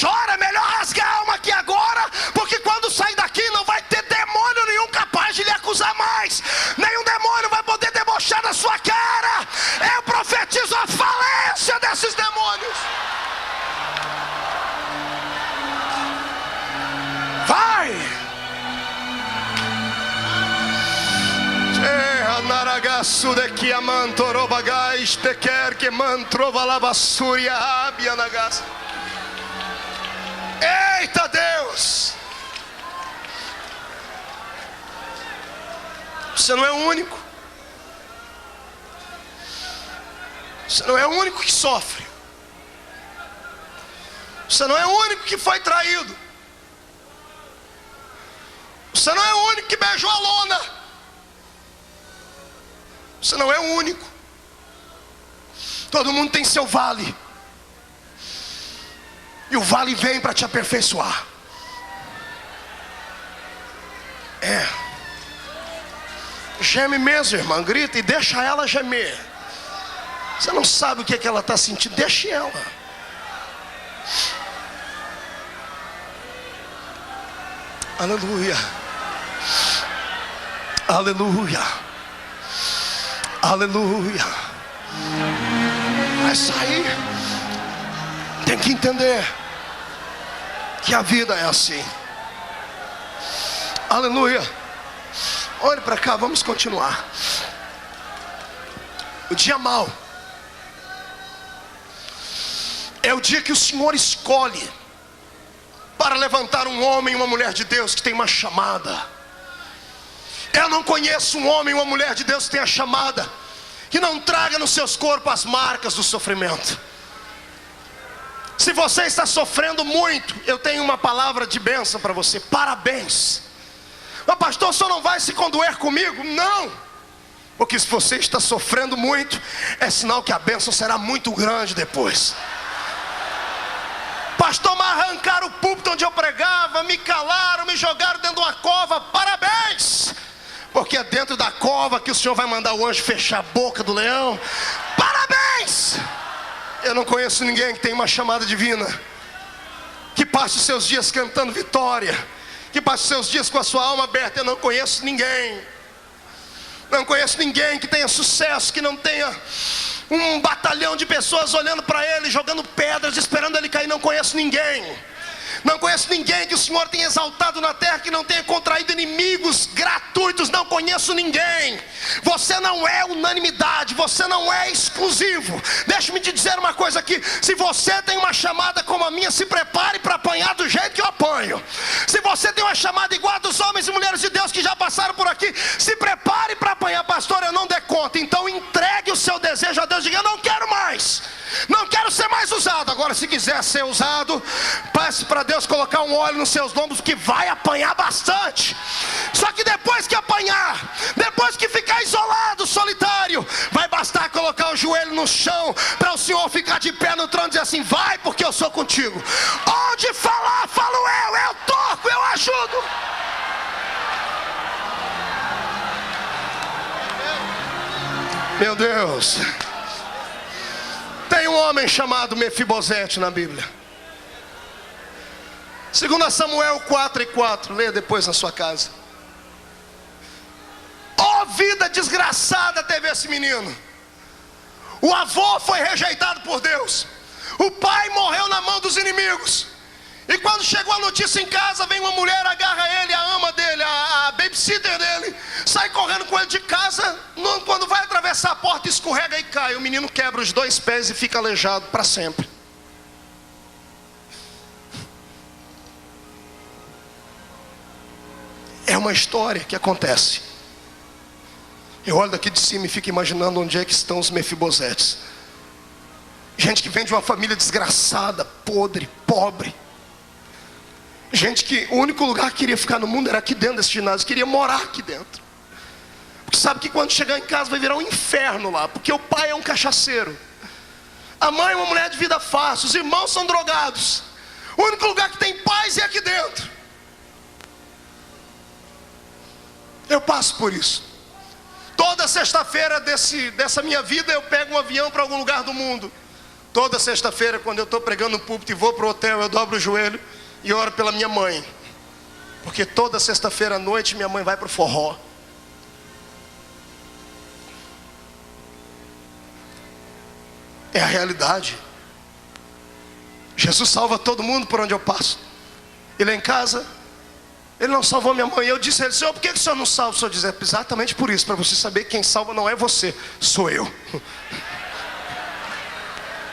Chora, é melhor rasgar a alma aqui agora, porque quando sair daqui não vai ter demônio nenhum capaz de lhe acusar mais. Nenhum demônio vai poder debochar na sua cara. Eu profetizo a falência desses demônios. Vai! Eita Deus! Você não é o único. Você não é o único que sofre. Você não é o único que foi traído. Você não é o único que beijou a lona. Você não é o único. Todo mundo tem seu vale. E o vale vem para te aperfeiçoar. Geme mesmo, irmã. Grita e deixa ela gemer. Você não sabe o que ela está sentindo. Deixe ela. Aleluia. Aleluia. Aleluia. Vai sair. Tem que entender que a vida é assim. Aleluia. Olhe para cá, vamos continuar. O dia mau é o dia que o Senhor escolhe para levantar um homem e uma mulher de Deus que tem uma chamada. Eu não conheço um homem e uma mulher de Deus que tenha chamada, que não traga nos seus corpos as marcas do sofrimento. Se você está sofrendo muito, eu tenho uma palavra de bênção para você. Parabéns. Mas pastor, o senhor não vai se condoer comigo? Não. Porque se você está sofrendo muito, é sinal que a bênção será muito grande depois. Pastor, me arrancaram o púlpito onde eu pregava, me calaram, me jogaram dentro de uma cova. Parabéns. Porque é dentro da cova que o Senhor vai mandar o anjo fechar a boca do leão. Parabéns. Eu não conheço ninguém que tenha uma chamada divina, que passe os seus dias cantando vitória, que passe os seus dias com a sua alma aberta. Eu não conheço ninguém. Não conheço ninguém que tenha sucesso, que não tenha um batalhão de pessoas olhando para ele, jogando pedras, esperando ele cair. Não conheço ninguém. Não conheço ninguém que o Senhor tenha exaltado na terra, que não tenha contraído inimigos gratuitos. Não conheço ninguém. Você não é unanimidade, você não é exclusivo. Deixa-me te dizer uma coisa aqui: se você tem uma chamada como a minha, se prepare para apanhar do jeito que eu apanho. Se você tem uma chamada igual a dos homens e mulheres de Deus que já passaram por aqui, se prepare para apanhar. Pastor, eu não dei conta. Então entregue o seu desejo a Deus. Diga: eu não quero mais, não quero ser mais usado. Agora, se quiser ser usado, passe para Deus colocar um óleo nos seus lombos, que vai apanhar bastante. Só que depois que apanhar, depois que ficar isolado, solitário, vai bastar colocar o joelho no chão para o Senhor ficar de pé no trono e dizer assim: vai, porque eu sou contigo. Onde falar, falo eu toco, eu ajudo. Meu Deus. Tem um homem chamado Mefibosete na Bíblia. 2 Samuel 4:4. Leia depois na sua casa. Oh, vida desgraçada teve esse menino. O avô foi rejeitado por Deus. O pai morreu na mão dos inimigos. E quando chegou a notícia em casa, vem uma mulher, agarra ele, a ama dele, a babysitter dele, sai correndo com ele de casa. Quando vai atravessar a porta, escorrega e cai. O menino quebra os 2 pés e fica aleijado para sempre. É uma história que acontece. Eu olho daqui de cima e fico imaginando onde é que estão os Mefibosetes. Gente que vem de uma família desgraçada, podre, pobre. Gente que o único lugar que queria ficar no mundo era aqui dentro desse ginásio, queria morar aqui dentro. Porque sabe que quando chegar em casa vai virar um inferno lá, porque o pai é um cachaceiro, a mãe é uma mulher de vida fácil, os irmãos são drogados. O único lugar que tem paz é aqui dentro. Eu passo por isso. Toda sexta-feira dessa minha vida eu pego um avião para algum lugar do mundo. Toda sexta-feira, quando eu estou pregando no púlpito e vou para o hotel, eu dobro o joelho e oro pela minha mãe. Porque toda sexta-feira à noite minha mãe vai para o forró. É a realidade. Jesus salva todo mundo por onde eu passo. E lá em casa, Ele não salvou minha mãe. Eu disse a Ele: Senhor, por que o Senhor não salva? O Senhor diz: exatamente por isso, para você saber que quem salva não é você, sou eu.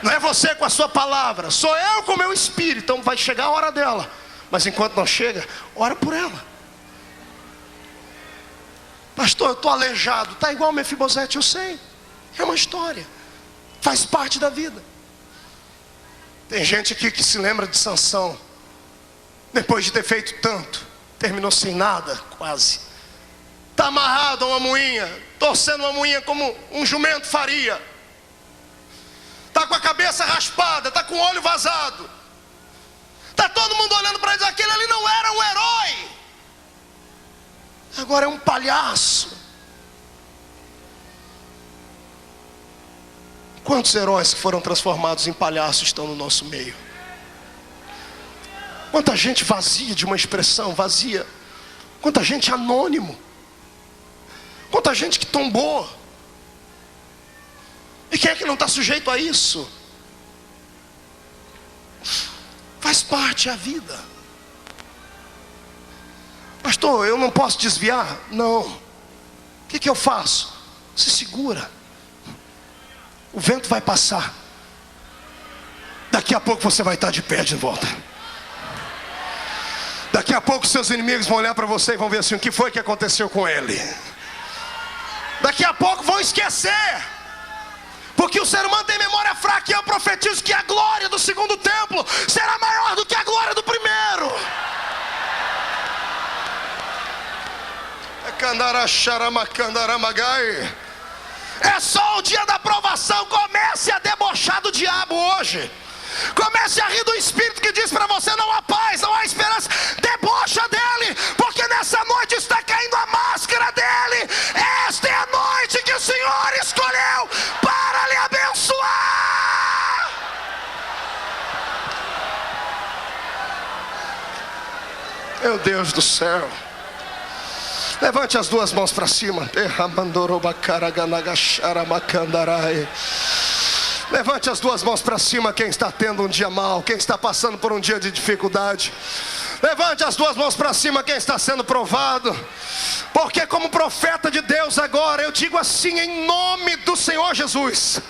Não é você com a sua palavra, sou eu com o meu espírito. Então vai chegar a hora dela, mas enquanto não chega, ora por ela. Pastor, eu estou aleijado. Está igual o Mefibosete, eu sei. É uma história, faz parte da vida. Tem gente aqui que se lembra de Sansão. Depois de ter feito tanto, terminou sem nada, quase. Está amarrado a uma moinha, torcendo uma moinha como um jumento faria. Está com a cabeça raspada, está com o olho vazado. Está todo mundo olhando para ele: aquele ali não era um herói, agora é um palhaço. Quantos heróis que foram transformados em palhaços estão no nosso meio? Quanta gente vazia de uma expressão, vazia. Quanta gente anônimo. Quanta gente que tombou. E quem é que não está sujeito a isso? Faz parte da vida. Pastor, eu não posso desviar? Não. O que eu faço? Se segura. O vento vai passar. Daqui a pouco você vai estar de pé de volta. Daqui a pouco seus inimigos vão olhar para você e vão ver assim: o que foi que aconteceu com ele? Daqui a pouco vão esquecer. Porque o ser humano tem memória fraca. E eu profetizo que a glória do segundo templo será maior do que a glória do primeiro. É só o dia da provação. Comece a debochar do diabo hoje. Comece a rir do espírito que diz para você: não há paz, não há esperança. Debocha dele, porque nessa noite está caindo a máscara dele. Esta é a noite que o Senhor escolheu para lhe abençoar. Meu Deus do céu. Levante as duas mãos para cima. Levante as duas mãos para cima quem está tendo um dia mau, quem está passando por um dia de dificuldade. Levante as duas mãos para cima quem está sendo provado. Porque como profeta de Deus agora, eu digo assim em nome do Senhor Jesus: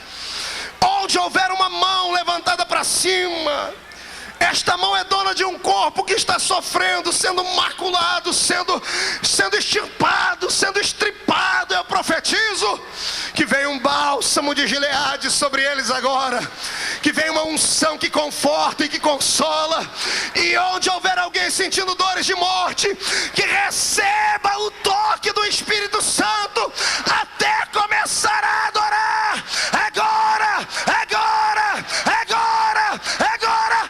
onde houver uma mão levantada para cima, esta mão é dona de um corpo que está sofrendo, sendo maculado, sendo extirpado, sendo estripado. Eu profetizo que vem um bálsamo de Gileade sobre eles agora, que vem uma unção que conforta e que consola. E onde houver alguém sentindo dores de morte, que receba o toque do Espírito Santo até começar a adorar. Agora, agora, agora, agora.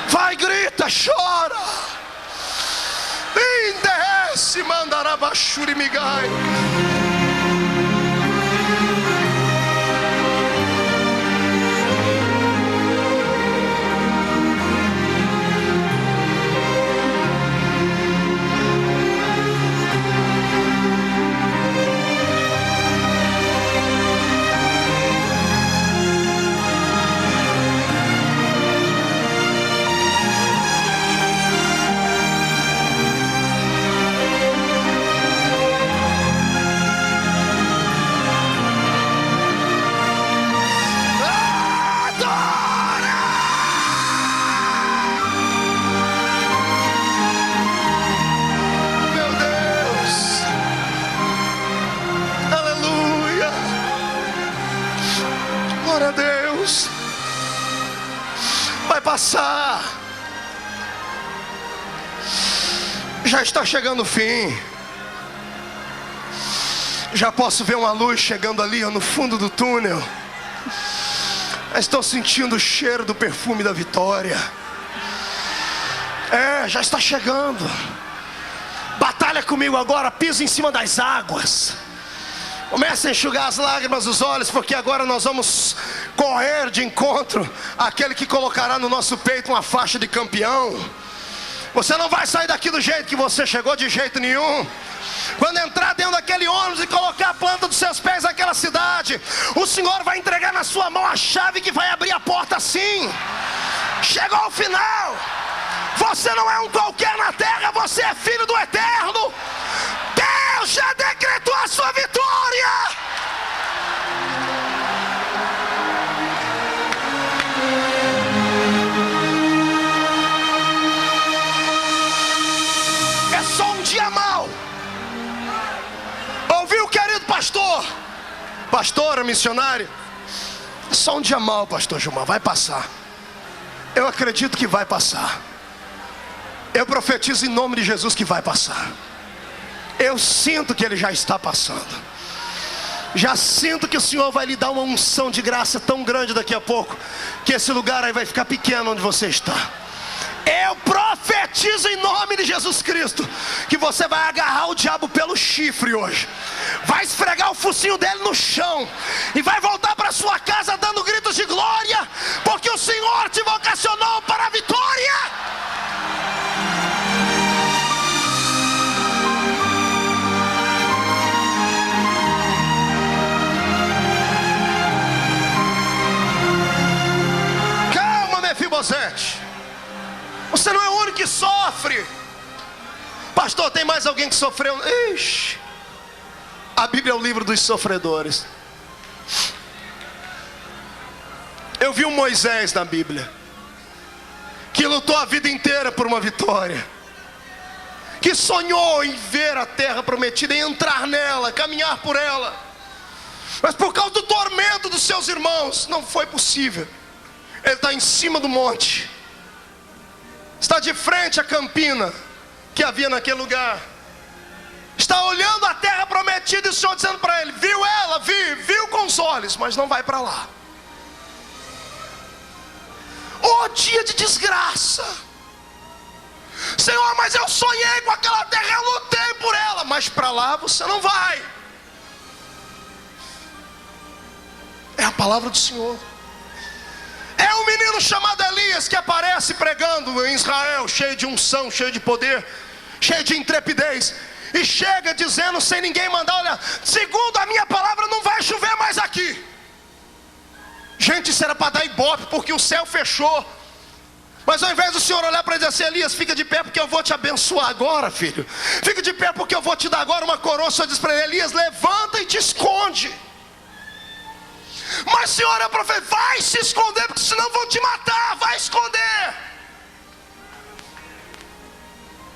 Vai, grita, chora. Indesse, mandará baixuri migai. Glória a Deus. Vai passar. Já está chegando o fim. Já posso ver uma luz chegando ali no fundo do túnel. Estou sentindo o cheiro do perfume da vitória. Já está chegando. Batalha comigo agora, pisa em cima das águas. Comece a enxugar as lágrimas dos olhos, porque agora nós vamos correr de encontro àquele que colocará no nosso peito uma faixa de campeão. Você não vai sair daqui do jeito que você chegou, de jeito nenhum. Quando entrar dentro daquele ônibus e colocar a planta dos seus pés naquela cidade, o Senhor vai entregar na sua mão a chave que vai abrir a porta assim. Chegou ao final. Você não é um qualquer na terra, você é filho do Eterno. Deus já decretou a sua vitória. É só um dia mau. Ouviu, querido pastor? Pastora, missionária? É só um dia mau, pastor Gilmar, vai passar. Eu acredito que vai passar. Eu profetizo em nome de Jesus que vai passar. Eu sinto que ele já está passando. Já sinto que o Senhor vai lhe dar uma unção de graça tão grande daqui a pouco, que esse lugar aí vai ficar pequeno onde você está. Eu profetizo em nome de Jesus Cristo que você vai agarrar o diabo pelo chifre hoje. Vai esfregar o focinho dele no chão e vai voltar para sua casa dando gritos de glória, porque o Senhor te vocacionou para a vitória. Você não é o único que sofre. Pastor, tem mais alguém que sofreu? Ixi. A Bíblia é o livro dos sofredores. Eu vi um Moisés na Bíblia que lutou a vida inteira por uma vitória, que sonhou em ver a terra prometida, em entrar nela, caminhar por ela, mas por causa do tormento dos seus irmãos não foi possível. Ele está em cima do monte, está de frente à campina que havia naquele lugar, está olhando a terra prometida, e o Senhor dizendo para ele: viu ela? Viu com os olhos, mas não vai para lá. Oh, dia de desgraça. Senhor, mas eu sonhei com aquela terra, eu lutei por ela, mas para lá você não vai. É a palavra do Senhor. É um menino chamado Elias que aparece pregando em Israel, cheio de unção, cheio de poder, cheio de intrepidez, e chega dizendo sem ninguém mandar: olha, segundo a minha palavra não vai chover mais aqui. Gente, isso era para dar ibope, porque o céu fechou. Mas ao invés do Senhor olhar para ele e dizer assim: Elias, fica de pé porque eu vou te abençoar agora, filho. Fica de pé porque eu vou te dar agora uma coroa. O Senhor diz para ele: Elias, levanta e te esconde. Mas Senhor, é profeta, vai se esconder, porque senão vão te matar, vai esconder.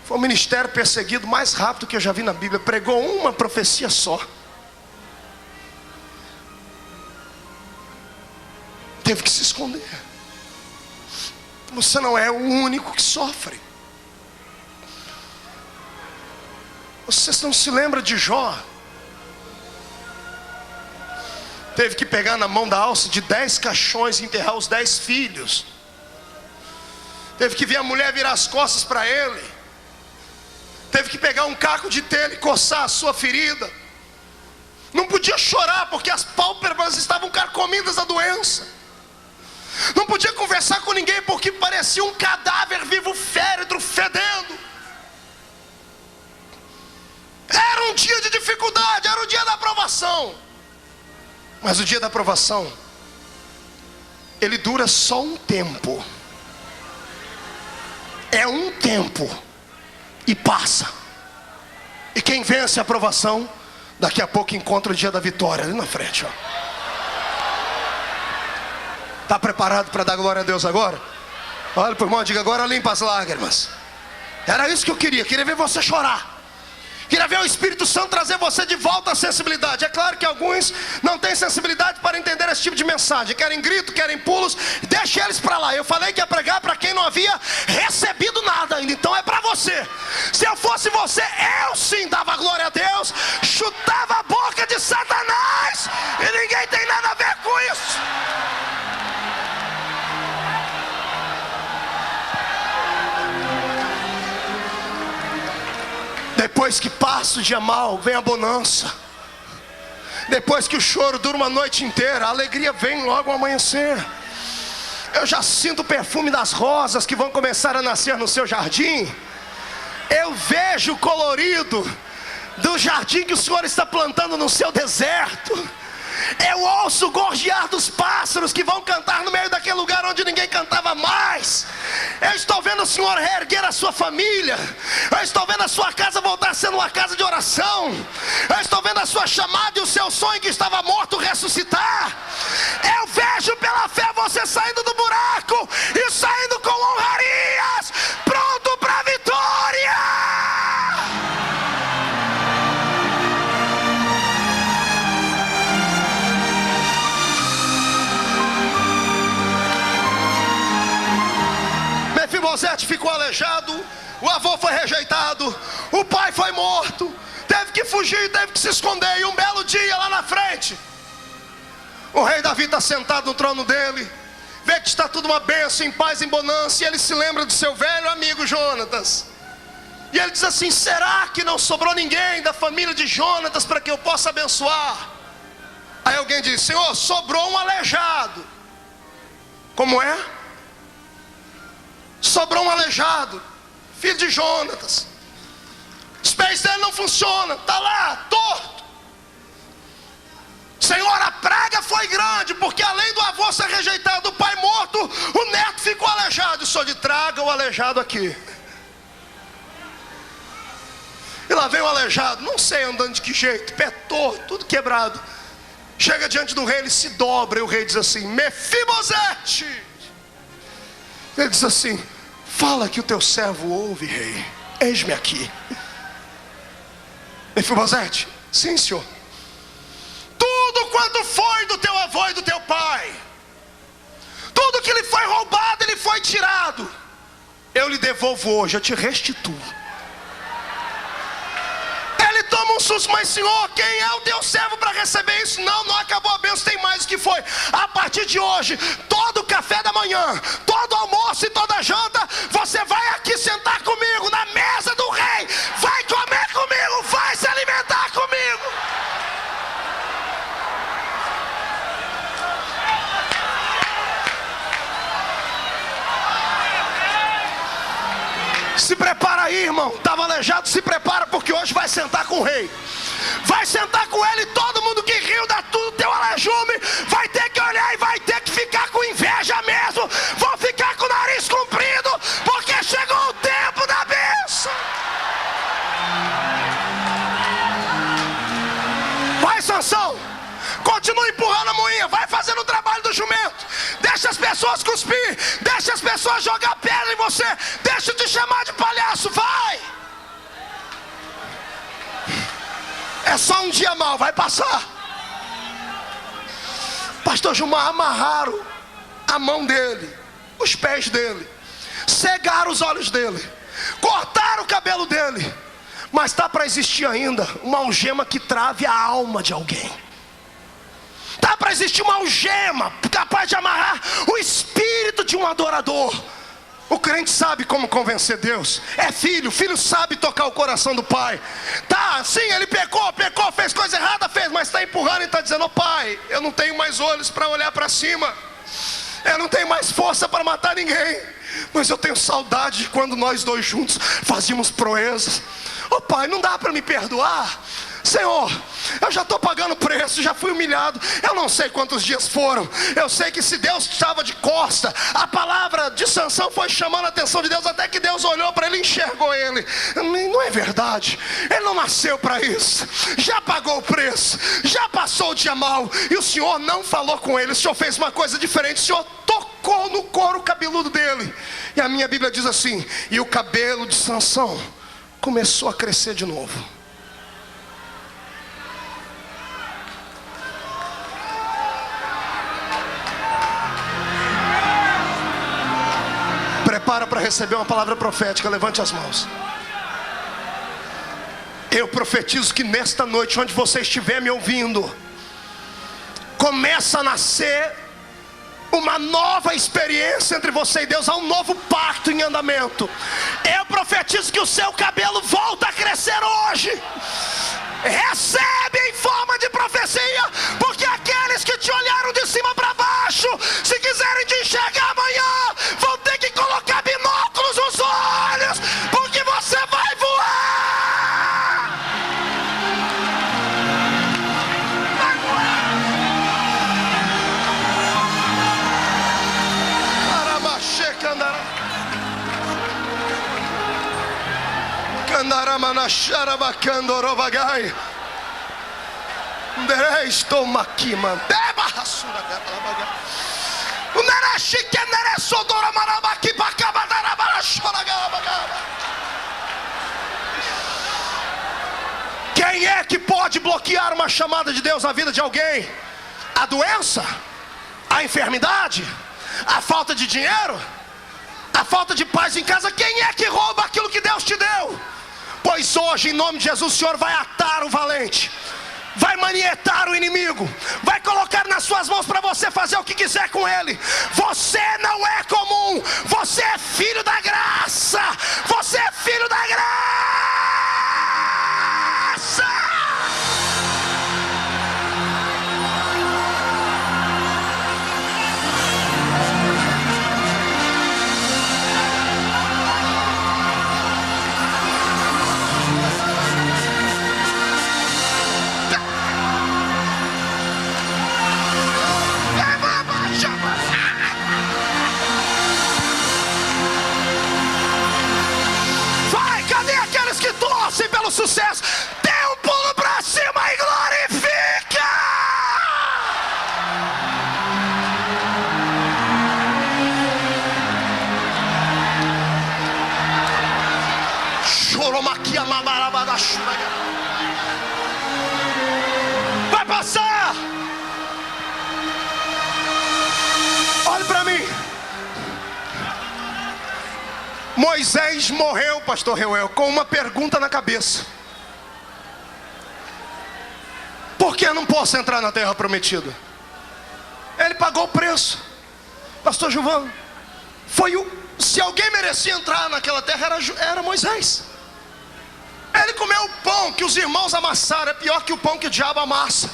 Foi o ministério perseguido mais rápido que eu já vi na Bíblia. Pregou uma profecia só. Teve que se esconder. Você não é o único que sofre. Vocês não se lembram de Jó? Teve que pegar na mão da alça de 10 caixões e enterrar os 10 filhos. Teve que ver a mulher virar as costas para ele. Teve que pegar um caco de telha e coçar a sua ferida. Não podia chorar porque as pálpebras estavam carcomidas da doença. Não podia conversar com ninguém porque parecia um cadáver vivo, féretro, fedendo. Era um dia de dificuldade, era o dia da aprovação. Mas o dia da aprovação, ele dura só um tempo. É um tempo e passa. E quem vence a aprovação, daqui a pouco encontra o dia da vitória ali na frente, ó. Está preparado para dar glória a Deus agora? Olha para o irmão e diga: agora limpa as lágrimas. Era isso que eu queria ver você chorar. Queria ver o Espírito Santo trazer você de volta à sensibilidade. É claro que alguns não têm sensibilidade para entender esse tipo de mensagem. Querem grito, querem pulos. Deixa eles para lá. Eu falei que ia pregar para quem não havia recebido nada ainda. Então é para você. Se eu fosse você, eu sim dava glória a Deus, chutava a boca de Satanás, e ninguém tem nada a ver com isso. Depois que passa o dia mal, vem a bonança. Depois que o choro dura uma noite inteira, a alegria vem logo ao amanhecer. Eu já sinto o perfume das rosas que vão começar a nascer no seu jardim. Eu vejo o colorido do jardim que o Senhor está plantando no seu deserto. Eu ouço o gorjear dos pássaros que vão cantar no meio daquele lugar onde ninguém cantava mais. Eu estou vendo o Senhor reerguer a sua família. Eu estou vendo a sua casa voltar a ser uma casa de oração. Eu estou vendo a sua chamada e o seu sonho que estava morto ressuscitar. Eu vejo pela fé você saindo do buraco e saindo com honrarias, pronto para a vitória. Mefibosete ficou aleijado, o avô foi rejeitado, o pai foi morto, teve que fugir, teve que se esconder. E um belo dia lá na frente, o rei Davi está sentado no trono dele, vê que está tudo uma bênção, em paz, em bonança, e ele se lembra do seu velho amigo Jonatas. E ele diz assim: será que não sobrou ninguém da família de Jonatas para que eu possa abençoar? Aí alguém diz: Senhor, sobrou um aleijado. Como é? Sobrou um aleijado, filho de Jonatas. Os pés dele não funcionam, está lá, torto. Senhor, a praga foi grande, porque além do avô ser rejeitado, o pai morto, o neto ficou aleijado. E só de traga o aleijado aqui. E lá vem o aleijado, não sei andando de que jeito, pé torto, tudo quebrado. Chega diante do rei, ele se dobra, e o rei diz assim: Mefibosete. Ele diz assim: fala que o teu servo ouve, rei. Eis-me aqui. Mefibosete: sim, senhor. Tudo quanto foi do teu avô e do teu pai, tudo que lhe foi roubado, ele foi tirado, eu lhe devolvo hoje, eu te restituo. Ele toma um susto: mas Senhor, quem é o teu servo para receber isso? Não acabou a bênção, tem mais. O que foi? A partir de hoje, todo café da manhã, todo almoço e toda janta, você vai aqui sentar comigo na mesa do rei, vai comer comigo, vai se alimentar comigo. prepara aí, irmão. Estava aleijado, se prepara, porque hoje vai sentar com o rei. Vai sentar com ele, todo mundo que riu da tudo teu alejume vai ter que olhar e vai ter que ficar com inveja mesmo. Vou ficar com o nariz comprido, porque chegou o tempo da bênção. Vai, Sansão, continua empurrando a moinha, vai fazendo o trabalho do jumento. Deixa as pessoas cuspir, deixa as pessoas jogar pedra em você, deixa te chamar de palhaço, vai. É só um dia mal, vai passar. Pastor Gilmar, amarraram a mão dele, os pés dele, cegaram os olhos dele, cortaram o cabelo dele, mas está para existir ainda uma algema que trave a alma de alguém. Está para existir uma algema capaz de amarrar o espírito de um adorador. O crente sabe como convencer Deus. É filho, filho sabe tocar o coração do pai. Tá, sim, ele pecou, fez coisa errada, mas está empurrando e está dizendo: oh, pai, eu não tenho mais olhos para olhar para cima, eu não tenho mais força para matar ninguém, mas eu tenho saudade de quando nós dois juntos fazíamos proezas. Oh, pai, não dá para me perdoar? Senhor, eu já estou pagando preço, já fui humilhado. Eu não sei quantos dias foram. Eu sei que se Deus estava de costa, a palavra de Sansão foi chamando a atenção de Deus, até que Deus olhou para ele e enxergou ele. Não é verdade, ele não nasceu para isso. Já pagou o preço, já passou o dia mal, e o Senhor não falou com ele. O Senhor fez uma coisa diferente, o Senhor tocou no couro cabeludo dele. E a minha Bíblia diz assim: e o cabelo de Sansão começou a crescer de novo. Prepara para receber uma palavra profética, levante as mãos. Eu profetizo que nesta noite, onde você estiver me ouvindo, começa a nascer uma nova experiência entre você e Deus. Há um novo pacto em andamento. Eu profetizo que o seu cabelo volta a crescer hoje. Recebe em forma de profecia, porque aqueles que te olharam de cima para baixo, se quiserem te enxergar amanhã, vão ter que colocar binóculos nos olhos, porque você vai voar. Vai voar. Quem é que pode bloquear uma chamada de Deus na vida de alguém? A doença? A enfermidade? A falta de dinheiro? A falta de paz em casa? Quem é que rouba aquilo que Deus te deu? Pois hoje, em nome de Jesus, o Senhor vai atar o valente, vai manietar o inimigo, vai colocar nas suas mãos para você fazer o que quiser com ele. Você não é comum, você é filho da graça, você é filho da graça. Pelo sucesso, dê um pulo pra cima e glorifica. Vai passar. Olhe pra mim. Moisés morreu, pastor Reuel, com uma pergunta na cabeça: por que eu não posso entrar na terra prometida? Ele pagou o preço. Pastor Gilvan, se alguém merecia entrar naquela terra, era Moisés. Ele comeu o pão que os irmãos amassaram, é pior que o pão que o diabo amassa.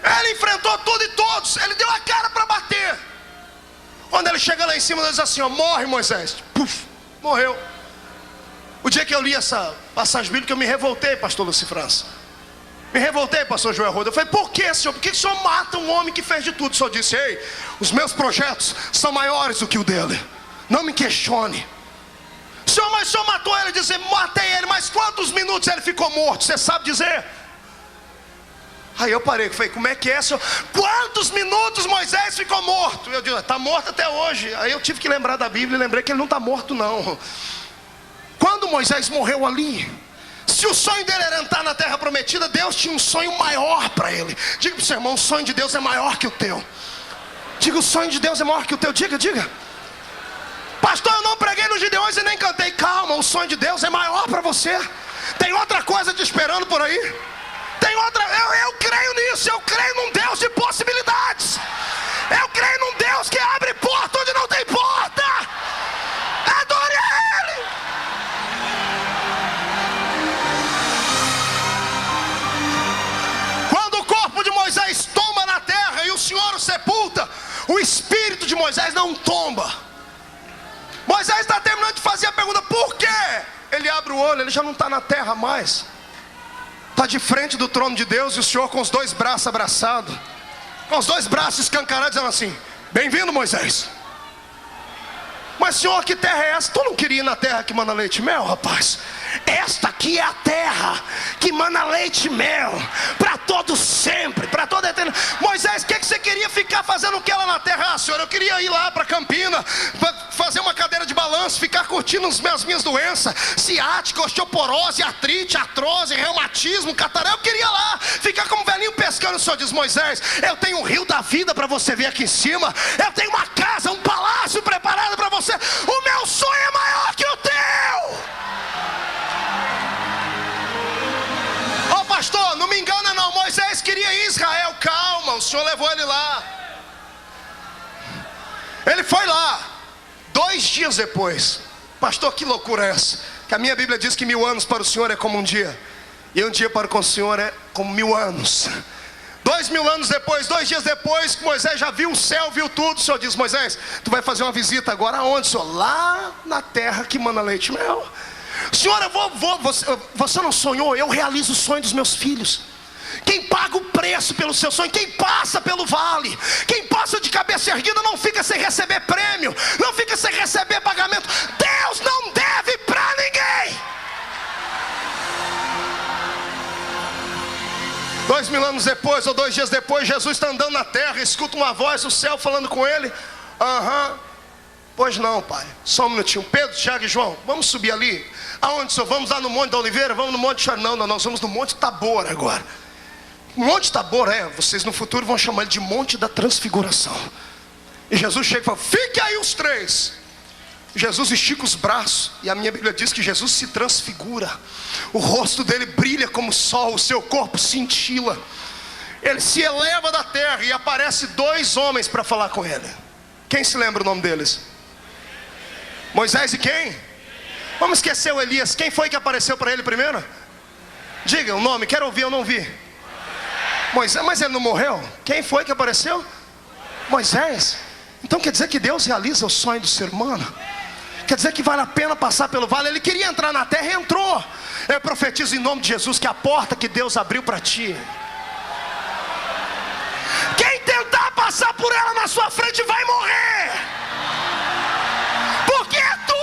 Ele enfrentou tudo e todos, ele deu a cara para bater. Quando ele chega lá em cima, ele diz assim: ó, morre, Moisés. Puf, Morreu. O dia que eu li essa passagem bíblica, eu me revoltei, pastor Luci França. Me revoltei, pastor Joel Roda. Eu falei, por que, senhor? Por que o senhor mata um homem que fez de tudo? O senhor disse, ei, os meus projetos são maiores do que o dele. Não me questione. Senhor, mas o senhor matou ele? Dizer, matei ele, mas quantos minutos ele ficou morto? Você sabe dizer? Aí eu parei, falei, como é que é, senhor? Quantos minutos Moisés ficou morto? Eu digo, está morto até hoje. Aí eu tive que lembrar da Bíblia e lembrei que ele não está morto não. Quando Moisés morreu ali, se o sonho dele era entrar na terra prometida, Deus tinha um sonho maior para ele. Diga para o seu irmão, o sonho de Deus é maior que o teu. Diga, o sonho de Deus é maior que o teu. Diga, diga. Pastor, eu não preguei nos Gideões e nem cantei. Calma, o sonho de Deus é maior para você. Tem outra coisa te esperando por aí. Tem outra, eu creio nisso. Eu creio num Deus de possibilidades. Eu creio num Deus que abre porta onde não tem porta. Adore Ele. Quando o corpo de Moisés tomba na terra e o Senhor o sepulta, o espírito de Moisés não tomba. Moisés está terminando de fazer a pergunta, por quê? Ele abre o olho, ele já não está na terra mais. Está de frente do trono de Deus e o Senhor com os dois braços abraçados, com os dois braços escancarados, dizendo assim, bem-vindo Moisés. Mas Senhor, que terra é essa? Tu não queria ir na terra que mana leite e mel, rapaz? Esta aqui é a terra que mana leite e mel, para todo sempre, para toda a eternidade. Moisés, o que você queria ficar fazendo o que lá na terra? Ah, Senhor, eu queria ir lá para Campina, fazer uma cadeira de balanço, ficar curtindo as minhas doenças, ciática, osteoporose, artrite, artrose, reumatismo, catarata. Eu queria lá, ficar como velhinho pescando. O Senhor diz, Moisés, eu tenho um rio da vida para você ver aqui em cima. Eu tenho uma casa, um palácio preparado para você. O meu sonho é maior que o teu. Ô pastor, não me engana não, Moisés queria ir em Israel. Calma, o Senhor levou ele lá. Ele foi lá. 2 dias depois. Pastor, que loucura é essa? Que a minha Bíblia diz que 1000 anos para o Senhor é como um dia, e um dia para o Senhor é como 1000 anos. 2000 anos depois, 2 dias depois, Moisés já viu o céu, viu tudo. O Senhor diz, Moisés, tu vai fazer uma visita agora aonde, Senhor? Lá na terra que mana leite e mel. Senhor, você não sonhou? Eu realizo o sonho dos meus filhos. Quem paga o preço pelo seu sonho, quem passa pelo vale, quem passa de cabeça erguida, não fica sem receber prêmio, não fica sem receber pagamento. Deus não deve para ninguém. 2000 anos depois, ou 2 dias depois, Jesus está andando na terra, escuta uma voz do céu falando com ele. Pois não, pai, só um minutinho. Pedro, Tiago e João, vamos subir ali. Aonde, Senhor? Vamos lá no Monte da Oliveira? Vamos no Monte... Não, nós vamos no Monte Tabor agora. Monte Tabor, vocês no futuro vão chamar ele de Monte da Transfiguração. E Jesus chega e fala, fique aí os 3. Jesus estica os braços, e a minha Bíblia diz que Jesus se transfigura. O rosto dele brilha como o sol, o seu corpo cintila. Ele se eleva da terra e aparece 2 homens para falar com ele. Quem se lembra o nome deles? Moisés e quem? Vamos esquecer o Elias. Quem foi que apareceu para ele primeiro? Diga o nome, quero ouvir, eu não vi. Moisés, mas ele não morreu? Quem foi que apareceu? Moisés. Então quer dizer que Deus realiza o sonho do ser humano? Quer dizer que vale a pena passar pelo vale? Ele queria entrar na terra e entrou. Eu profetizo em nome de Jesus que a porta que Deus abriu para ti, quem tentar passar por ela na sua frente vai morrer, porque é tua.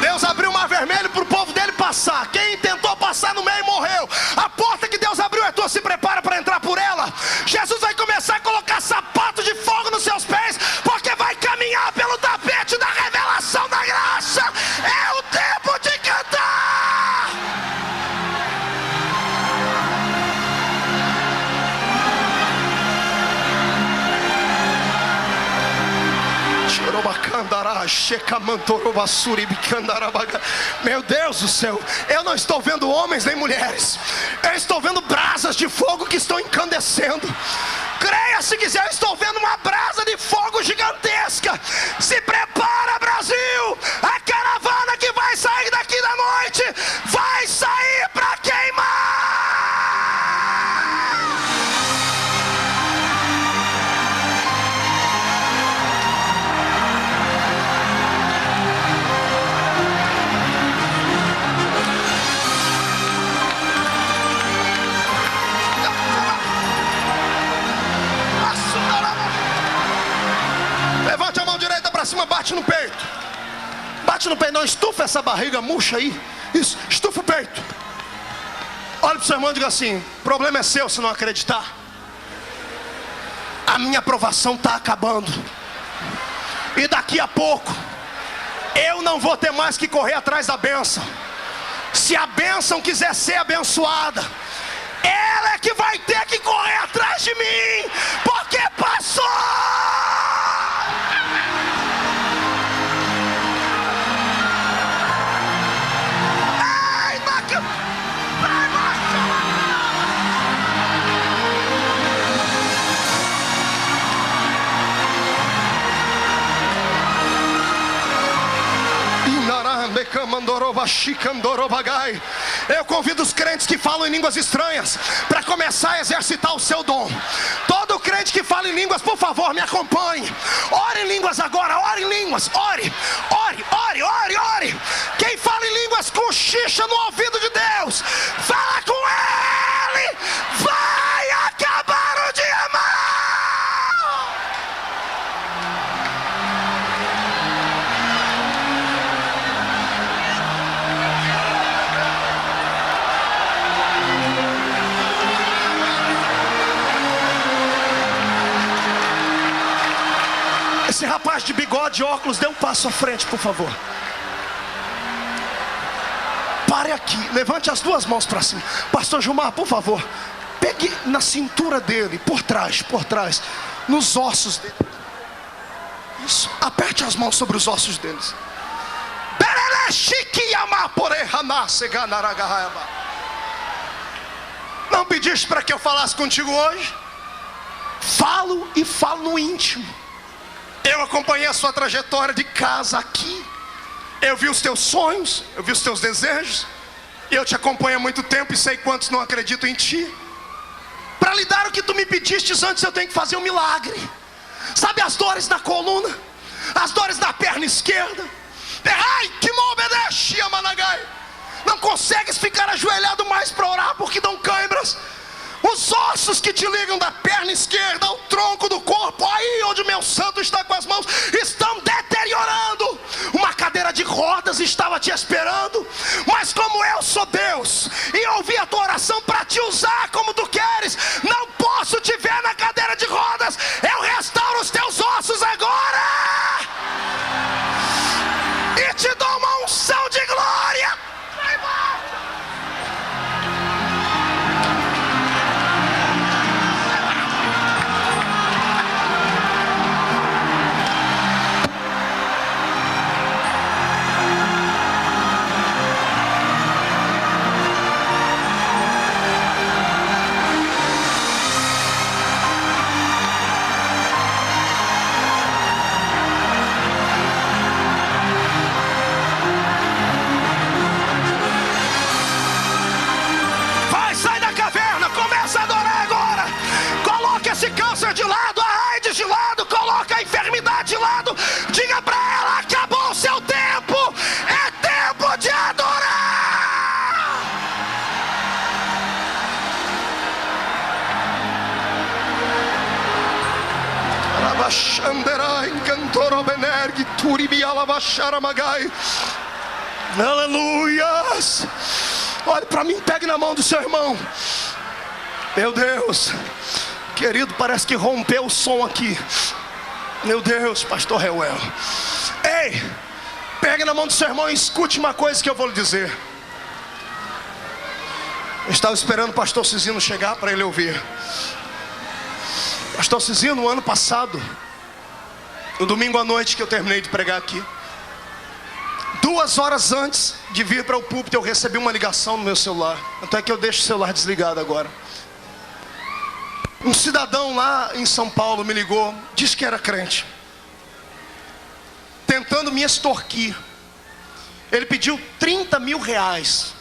Deus abriu o mar vermelho para o povo dele passar. Quem tentou passar no meio morreu. A porta que Deus abriu é tua, se prepara para entrar por ela. Jesus vai começar a colocar sapato de fogo nos seus pés, porque vai caminhar pelo tapete da revelação da graça. É o tempo de cantar. Meu Deus do céu, eu não estou vendo homens nem mulheres, eu estou vendo brasas de fogo que estão incandescendo. Creia se quiser, eu estou vendo uma brasa de fogo gigantesca. Se prepara, Brasil, a caravana que vai sair daqui da noite vai sair para queimar. bate no peito. Bate no peito, não, estufa essa barriga murcha aí. Isso, estufa o peito. Olha para o seu irmão e diga assim: o problema é seu se não acreditar. A minha aprovação está acabando. E daqui a pouco eu não vou ter mais que correr atrás da bênção. Se a bênção quiser ser abençoada, ela é que vai ter que correr atrás de mim, porque passou. Eu convido os crentes que falam em línguas estranhas para começar a exercitar o seu dom. Todo crente que fala em línguas, por favor, me acompanhe. Ore em línguas agora, ore em línguas. Ore, ore, ore, ore, ore. Quem fala em línguas, cochicha no ouvido de Deus. Fala com Ele. Vai acabar o dia mal. Esse rapaz de bigode e óculos, dê um passo à frente, por favor. Pare aqui, levante as duas mãos para cima. Pastor Gilmar, por favor, pegue na cintura dele, por trás, nos ossos dele. Isso, aperte as mãos sobre os ossos deles. Não pediste para que eu falasse contigo hoje? Falo e falo no íntimo. Eu acompanhei a sua trajetória de casa aqui. Eu vi os teus sonhos, eu vi os teus desejos. Eu te acompanho há muito tempo e sei quantos não acreditam em ti. Para lhe dar o que tu me pediste antes, eu tenho que fazer um milagre. Sabe as dores da coluna? As dores da perna esquerda? Ai, que mal obedece, Amanagai. Não consegues ficar ajoelhado mais para orar porque dão câimbras. Os ossos que te ligam da perna esquerda ao tronco do corpo, aí onde meu santo está com as mãos, estão deteriorando. Uma cadeira de rodas estava te esperando, mas como eu sou Deus e ouvi a tua oração para te usar como tu queres, não posso te ver na cadeira de rodas. Eu restauro os teus ossos agora e te dou uma unção de glória. De lado, a AIDS de lado, coloca a enfermidade de lado, diga para ela: acabou o seu tempo, é tempo de adorar. Aleluias. Olhe para mim, pegue na mão do seu irmão. Meu Deus, querido, parece que rompeu o som aqui. Meu Deus, pastor Reuel. Ei, pegue na mão do seu irmão e escute uma coisa que eu vou lhe dizer. Eu estava esperando o pastor Cizino chegar para ele ouvir. Pastor Cizino, no ano passado, no domingo à noite que eu terminei de pregar aqui, 2 horas antes de vir para o púlpito, eu recebi uma ligação no meu celular. Até que eu deixo o celular desligado agora. Um cidadão lá em São Paulo me ligou, disse que era crente, tentando me extorquir. Ele pediu 30 mil reais,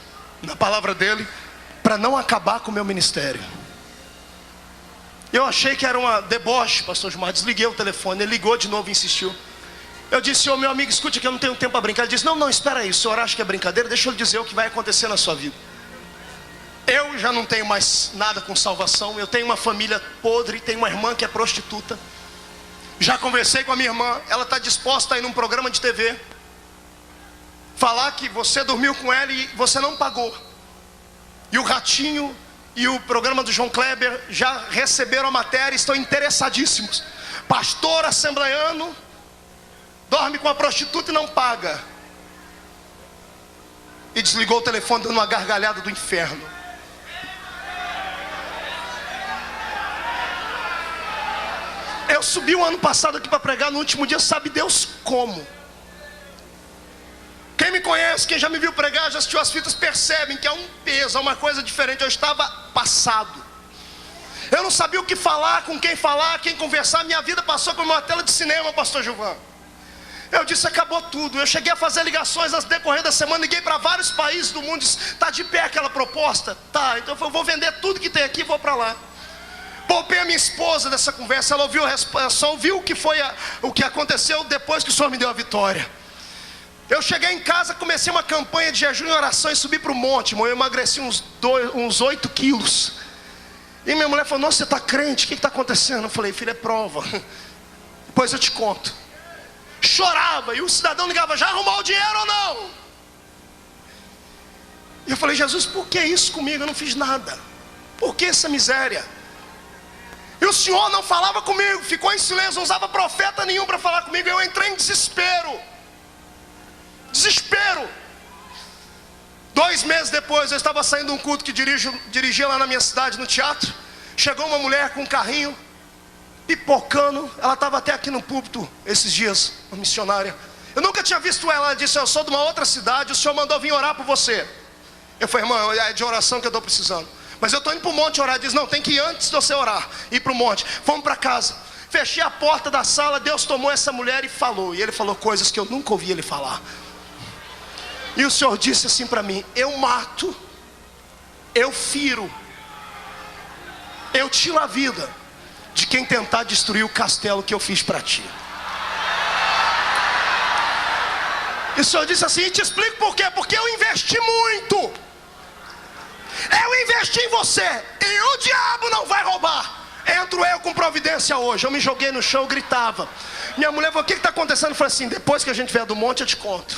na palavra dele, para não acabar com o meu ministério. Eu achei que era uma deboche, pastor Gilmar, desliguei o telefone. Ele ligou de novo e insistiu. Eu disse: ô meu amigo, escute que eu não tenho tempo para brincar. Ele disse: não, espera aí, o senhor acha que é brincadeira? Deixa eu lhe dizer o que vai acontecer na sua vida. Eu já não tenho mais nada com salvação. Eu tenho uma família podre, tenho uma irmã que é prostituta. Já conversei com a minha irmã, ela está disposta a ir num programa de TV, falar que você dormiu com ela e você não pagou. E o Ratinho e o programa do João Kleber já receberam a matéria e estão interessadíssimos. Pastor assembleiano dorme com a prostituta e não paga. E desligou o telefone dando uma gargalhada do inferno. Eu subi o ano passado aqui para pregar, no último dia, sabe Deus como. Quem me conhece, quem já me viu pregar, já assistiu as fitas, percebem que há um peso, há uma coisa diferente. Eu estava passado. Eu não sabia o que falar, com quem falar, quem conversar. Minha vida passou como uma tela de cinema, pastor Gilvan. Eu disse, acabou tudo. Eu cheguei a fazer ligações no decorrer da semana, liguei para vários países do mundo, disse, está de pé aquela proposta? Tá, então eu vou vender tudo que tem aqui e vou para lá. Poupei a minha esposa dessa conversa, ela ouviu, só ouviu o que aconteceu depois que o Senhor me deu a vitória. Eu cheguei em casa, comecei uma campanha de jejum e oração e subi para o monte, irmão. Eu emagreci uns 8 quilos. E minha mulher falou, nossa, você está crente, o que está acontecendo? Eu falei, filho, é prova. Depois eu te conto. Chorava, e o cidadão ligava, já arrumou o dinheiro ou não? E eu falei, Jesus, por que isso comigo? Eu não fiz nada. Por que essa miséria? E o Senhor não falava comigo, ficou em silêncio, não usava profeta nenhum para falar comigo. Eu entrei em desespero. Desespero. 2 meses depois, eu estava saindo de um culto que dirigia lá na minha cidade, no teatro. Chegou uma mulher com um carrinho, pipocando. Ela estava até aqui no púlpito esses dias, uma missionária. Eu nunca tinha visto ela. Ela disse, eu sou de uma outra cidade, o Senhor mandou vir orar por você. Eu falei, irmão, é de oração que eu estou precisando. Mas eu estou indo para o monte orar. Diz, não, tem que ir antes de você orar, ir para o monte. Fomos para casa, fechei a porta da sala. Deus tomou essa mulher e falou. E Ele falou coisas que eu nunca ouvi Ele falar. E o Senhor disse assim para mim, eu mato, eu firo, eu tiro a vida de quem tentar destruir o castelo que eu fiz para ti. E o Senhor disse assim, e te explico por quê. Porque eu investi muito. Eu investi em você, e o diabo não vai roubar. Entro eu com providência hoje. Eu me joguei no chão, gritava. Minha mulher falou, o que está acontecendo? Eu falei assim, depois que a gente vier do monte eu te conto.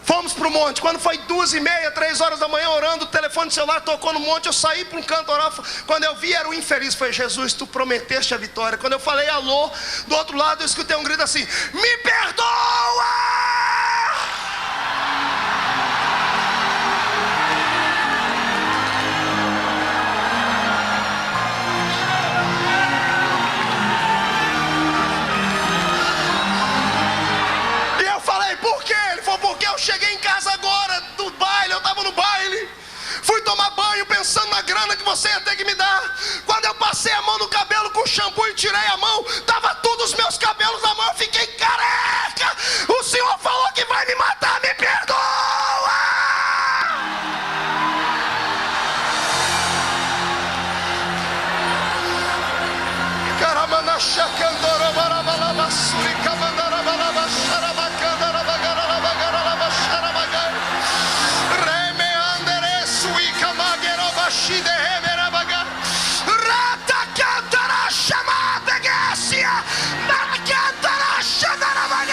Fomos para o monte. Quando foi 2h30, 3 horas da manhã orando, o telefone celular tocou no monte. Eu saí para um canto orar. Quando eu vi era o infeliz. Falei, Jesus, tu prometeste a vitória. Quando eu falei alô, do outro lado eu escutei um grito assim, me perdoa! Porque eu cheguei em casa agora do baile, eu estava no baile, fui tomar banho pensando na grana que você ia ter que me dar. Quando eu passei a mão no cabelo com shampoo e tirei a mão, estava todos os meus cabelos na mão, eu fiquei careca. O Senhor falou que vai me matar, me perdoa! Caramana chacandora barabalaba surica mandarabalaba xarabacandara bagaralaba xarabagai remeandere suica magueroba xide remerabaga rata cantara chamada guecia na cantara xanarabagai.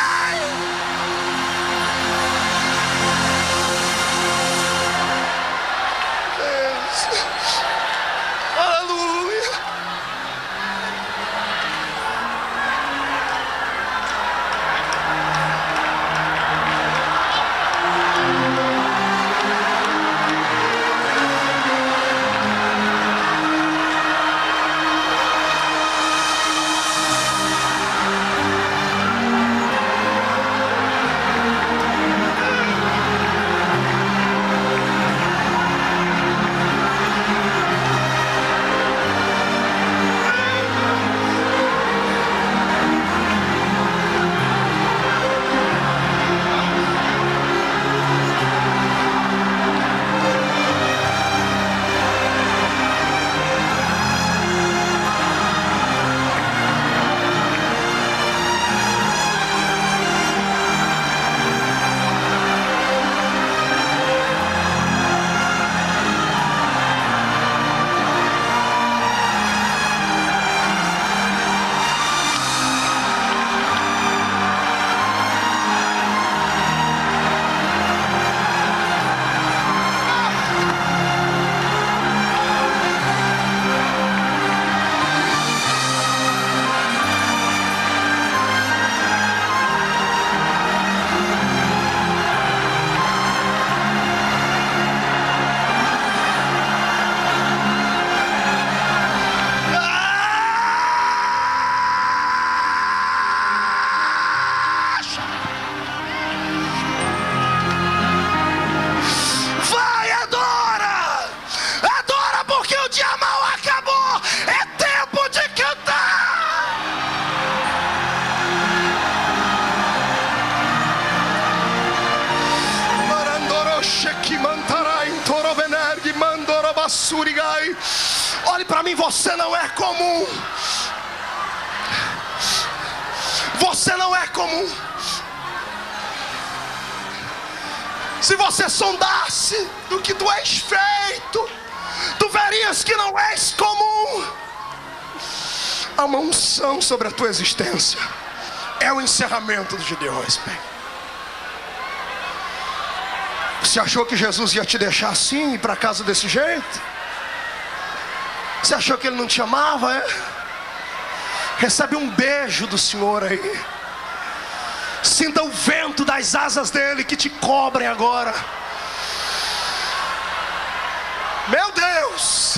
Surigai. Olhe para mim, você não é comum. Você não é comum. Se você sondasse do que tu és feito, tu verias que não és comum. Há uma unção sobre a tua existência. É o encerramento do Gideões. Você achou que Jesus ia te deixar assim, ir para casa desse jeito? Você achou que Ele não te amava, é? Recebe um beijo do Senhor aí. Sinta o vento das asas dEle que te cobrem agora. Meu Deus!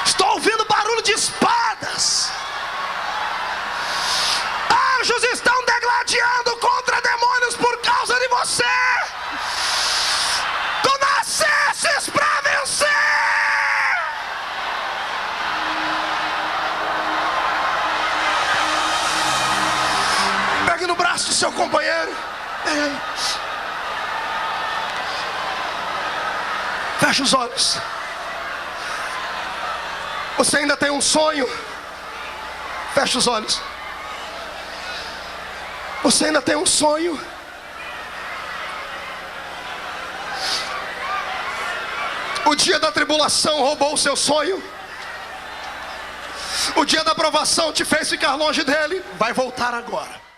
Estou ouvindo barulho de espadas. Anjos estão degladiando contra demônios por causa de você. Tu nascestes para vencer. Pegue no braço do seu companheiro. Feche os olhos. Você ainda tem um sonho? Feche os olhos. Você ainda tem um sonho? O dia da tribulação roubou o seu sonho. O dia da provação te fez ficar longe dele. Vai voltar agora.